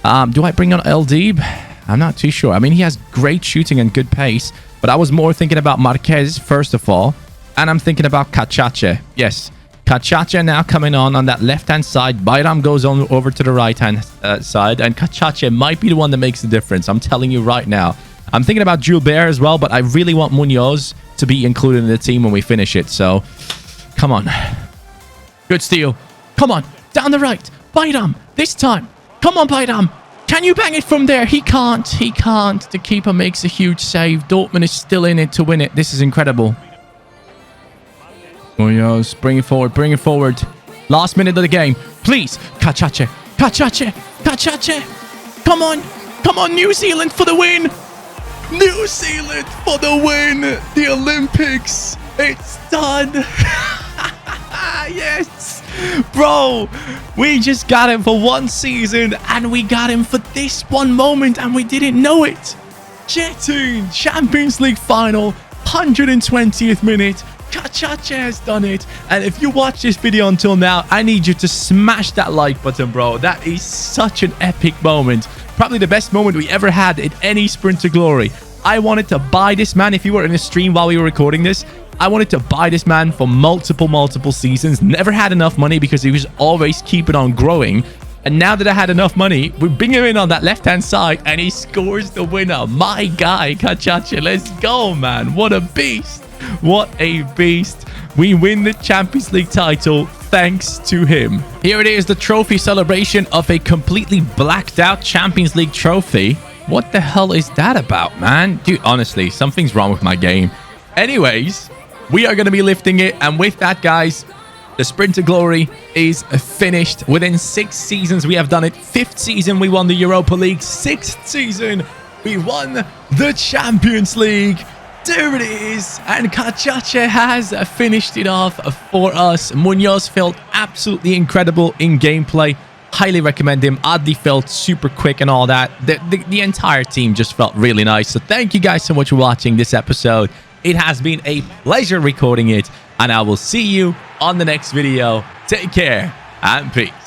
do I bring on LD? I'm not too sure. I mean, he has great shooting and good pace. But I was more thinking about Marquez, first of all. And I'm thinking about Kachache. Yes, Kachache now coming on that left-hand side. Bayram goes on over to the right-hand side. And Kachache might be the one that makes the difference. I'm telling you right now. I'm thinking about Gilbert as well. But I really want Munoz to be included in the team when we finish it. So, come on. Good steal. Come on. Down the right. Bayram. This time. Come on, Bayram. Can you bang it from there? He can't. He can't. The keeper makes a huge save. Dortmund is still in it to win it. This is incredible. Munoz, bring it forward. Bring it forward. Last minute of the game. Please. Kachache. Kachache. Kachache. Come on. Come on, New Zealand for the win. New Zealand for the win. The Olympics. It's done. Yes. Bro, we just got him for one season and we got him for this one moment and we didn't know it. Jetting Champions League final, 120th minute. Kachache has done it. And if you watch this video until now, I need you to smash that like button, bro. That is such an epic moment. Probably the best moment we ever had in any Sprint to Glory. I wanted to buy this man. If you were in a stream while we were recording this, I wanted to buy this man for multiple seasons. Never had enough money because he was always keeping on growing. And now that I had enough money, we bring him in on that left-hand side and he scores the winner. My guy, Kachache. Let's go, man. What a beast. What a beast. We win the Champions League title thanks to him. Here it is, the trophy celebration of a completely blacked out Champions League trophy. What the hell is that about, man? Dude, honestly, something's wrong with my game. Anyways, we are going to be lifting it. And with that, guys, the Sprint to Glory is finished. Within 6 seasons, we have done it. 5th season, we won the Europa League. 6th season, we won the Champions League. There it is. And Kachache has finished it off for us. Munoz felt absolutely incredible in gameplay. Highly recommend him. Adli felt super quick and all that. The entire team just felt really nice. So thank you guys so much for watching this episode. It has been a pleasure recording it. And I will see you on the next video. Take care and peace.